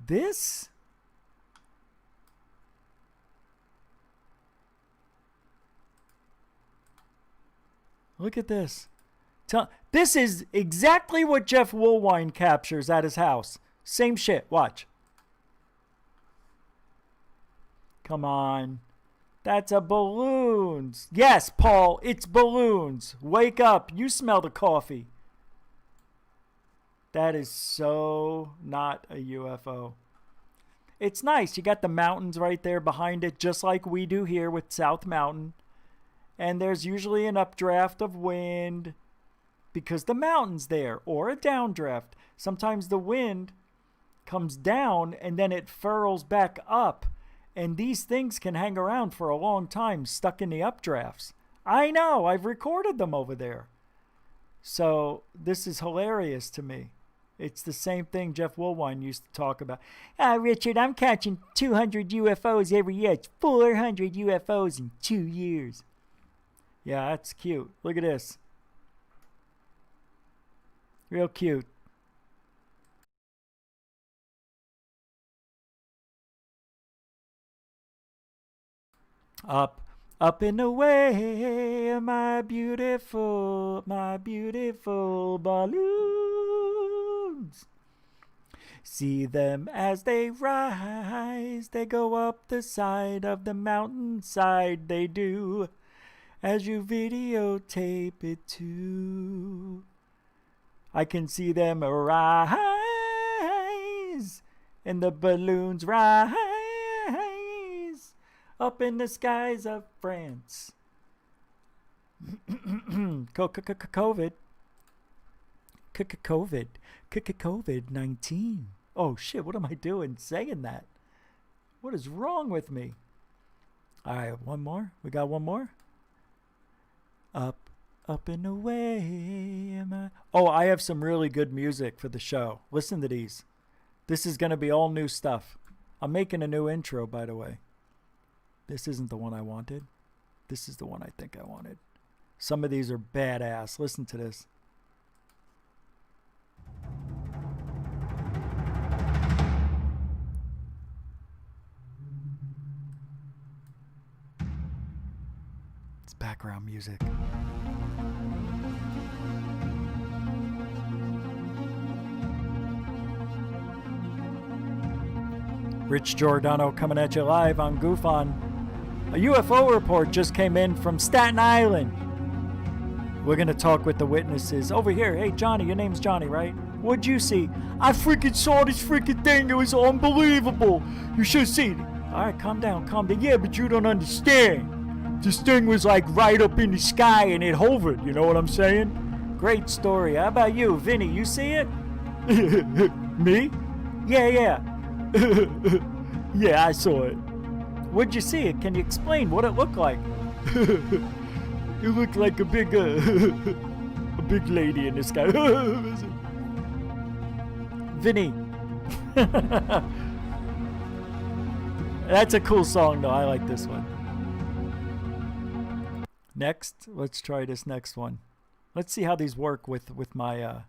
This? Look at this. This is exactly what Jeff Woolwine captures at his house. Same shit. Watch. Come on. That's a balloons. Yes, Paul, it's balloons. Wake up. You smell the coffee. That is so not a UFO. It's nice. You got the mountains right there behind it, just like we do here with South Mountain. And there's usually an updraft of wind because the mountain's there, or a downdraft. Sometimes the wind comes down and then it furrows back up. And these things can hang around for a long time stuck in the updrafts. I know. I've recorded them over there. So this is hilarious to me. It's the same thing Jeff Woolwine used to talk about. Richard, I'm catching 200 UFOs every year. It's 400 UFOs in 2 years. Yeah, that's cute. Look at this. Real cute. Up and away, my beautiful balloons. See them as they rise, they go up the side of the mountainside, they do, as you videotape it too. I can see them rise, and the balloons rise up in the skies of France. COVID-19. Oh shit, what am I doing saying that? What is wrong with me? All right, one more. We got one more. Up and away am I. Oh, I have some really good music for the show. Listen to these. This is going to be all new stuff. I'm making a new intro, by the way. This isn't the one I wanted. This is the one I think I wanted. Some of these are badass. Listen to this. It's background music. Rich Giordano coming at you live on Goof On. A UFO report just came in from Staten Island. We're going to talk with the witnesses. Over here, hey Johnny, your name's Johnny, right? What'd you see? I freaking saw this freaking thing. It was unbelievable. You should see it. All right, calm down, calm down. Yeah, but you don't understand. This thing was like right up in the sky and it hovered. You know what I'm saying? Great story. How about you, Vinny? You see it? Me? Yeah. Yeah, I saw it. What'd you see? Can you explain what it looked like? It looked like a big big lady in the sky. Vinny. That's a cool song, though. I like this one. Next, let's try this next one. Let's see how these work with my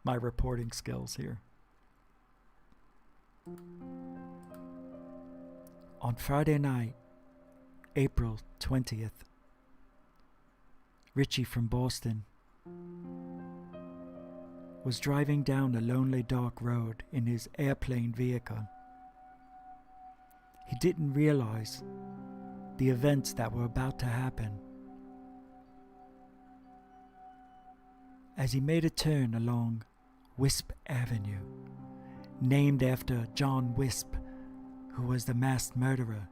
my reporting skills here. On Friday night, April 20th, Richie from Boston was driving down a lonely dark road in his airplane vehicle. He didn't realize the events that were about to happen. As he made a turn along Wisp Avenue, named after John Wisp, who was the masked murderer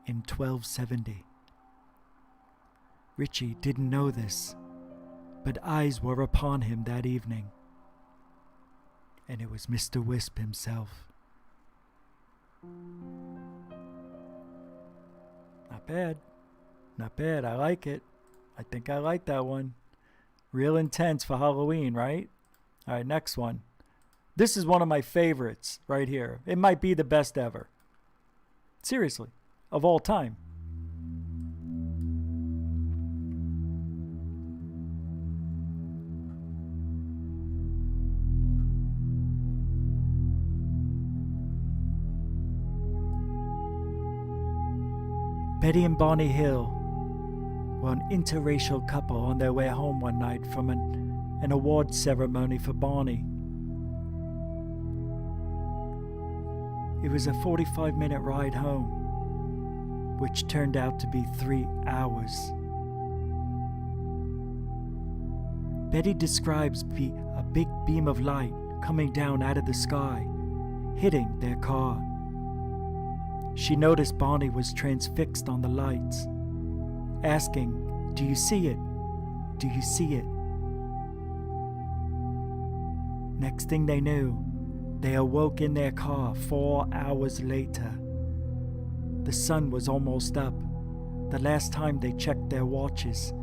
in 1270. Richie didn't know this, but eyes were upon him that evening, and it was Mr. Wisp himself. Not bad. Not bad. I like it. I think I like that one. Real intense for Halloween, right? All right, next one. This is one of my favorites right here. It might be the best ever. Seriously, of all time. Betty and Bonnie Hill were an interracial couple on their way home one night from an award ceremony for Bonnie. It was a 45-minute ride home, which turned out to be 3 hours. Betty describes a big beam of light coming down out of the sky, hitting their car. She noticed Bonnie was transfixed on the lights, asking, "Do you see it? Do you see it?" Next thing they knew, they awoke in their car 4 hours later. The sun was almost up. The last time they checked their watches,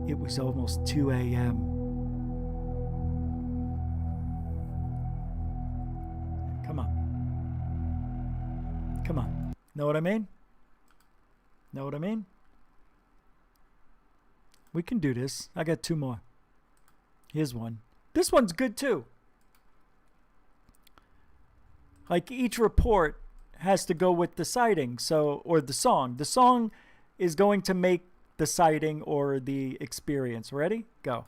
it was almost 2 a.m. Come on. Come on. Know what I mean? Know what I mean? We can do this. I got 2 more. Here's one. This one's good too. Like each report has to go with the sighting, or the song. The song is going to make the sighting or the experience. Ready? Go.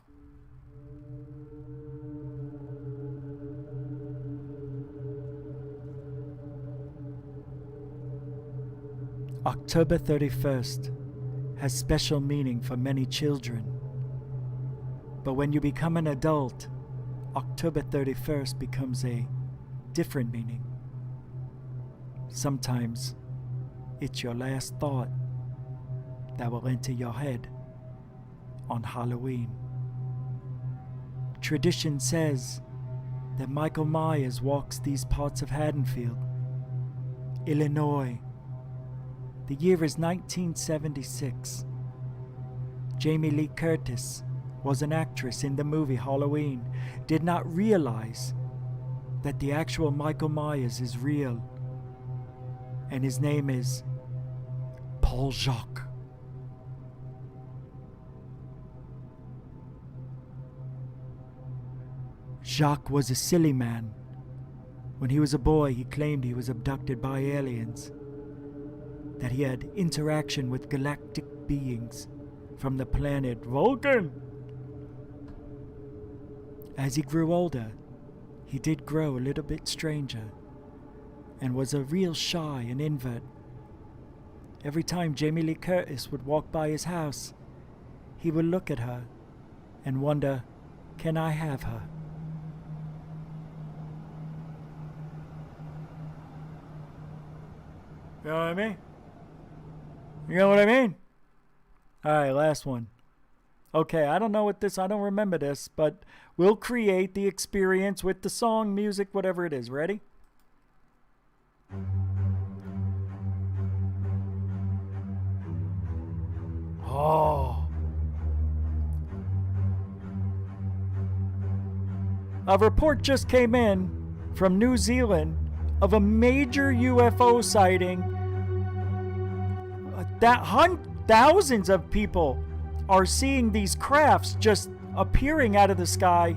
October 31st has special meaning for many children. But when you become an adult, October 31st becomes a different meaning. Sometimes it's your last thought that will enter your head on Halloween. Tradition says that Michael Myers walks these parts of Haddonfield, Illinois. The year is 1976. Jamie Lee Curtis was an actress in the movie Halloween, did not realize that the actual Michael Myers is real, and his name is Paul Jacques. Jacques was a silly man. When he was a boy, he claimed he was abducted by aliens, that he had interaction with galactic beings from the planet Vulcan. As he grew older, he did grow a little bit stranger and was a real shy and invert. Every time Jamie Lee Curtis would walk by his house, he would look at her and wonder, can I have her? You know what I mean? You know what I mean? Alright, last one. Okay, I don't remember this, but we'll create the experience with the song, music, whatever it is. Ready? Oh. A report just came in from New Zealand of a major UFO sighting. Thousands of people are seeing these crafts just appearing out of the sky.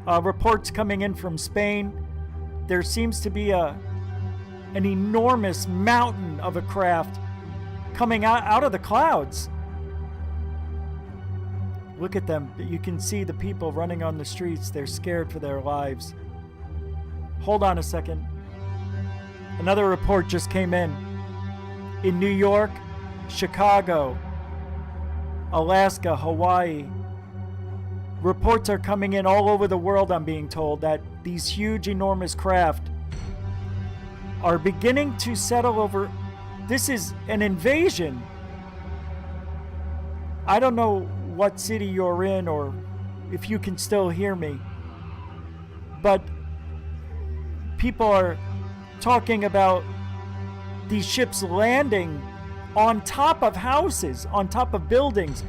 Reports coming in from Spain. There seems to be an enormous mountain of a craft coming out of the clouds. Look at them. You can see the people running on the streets. They're scared for their lives. Hold on a second. Another report just came in. In New York, Chicago, Alaska, Hawaii. Reports are coming in all over the world, I'm being told, that these huge, enormous craft are beginning to settle over. This is an invasion. I don't know what city you're in or if you can still hear me, but people are talking about these ships landing on top of houses, on top of buildings,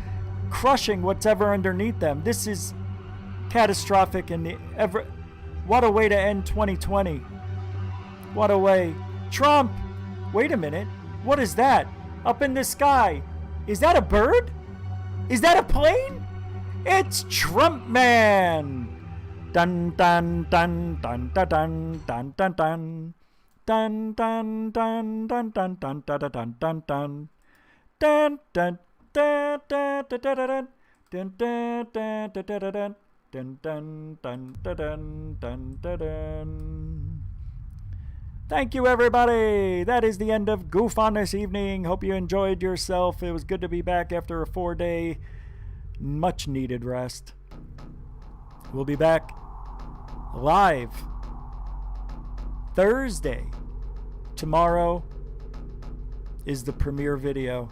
crushing whatever underneath them. This is catastrophic, and what a way to end 2020. What a way. Trump, wait a minute. What is that? Up in the sky. Is that a bird? Is that a plane? It's Trump Man. Dun dun dun dun dun dun dun dun dun. Dun dun dun dun dun dun dun dun dun dun. Dun dun dun dun dun dun dun dun dun dun dun dun dun dun dun. Thank you, everybody. That is the end of Goof on this evening. Hope you enjoyed yourself. It was good to be back after a 4-day, much-needed rest. We'll be back live Thursday. Tomorrow is the premiere video.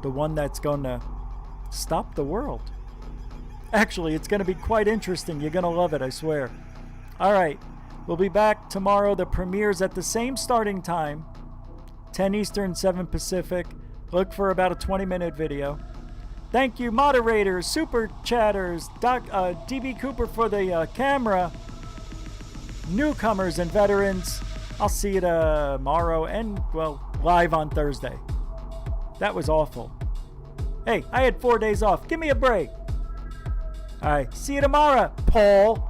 The one that's going to stop the world. Actually, it's going to be quite interesting. You're going to love it, I swear. All right. We'll be back tomorrow. The premiere's at the same starting time, 10 Eastern, 7 Pacific. Look for about a 20-minute video. Thank you, moderators, super chatters, DB Cooper for the camera, newcomers and veterans. I'll see you tomorrow and, well, live on Thursday. That was awful. Hey, I had 4 days off. Give me a break. All right, see you tomorrow, Paul.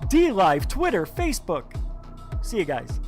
D-Live, Twitter, Facebook. See you guys.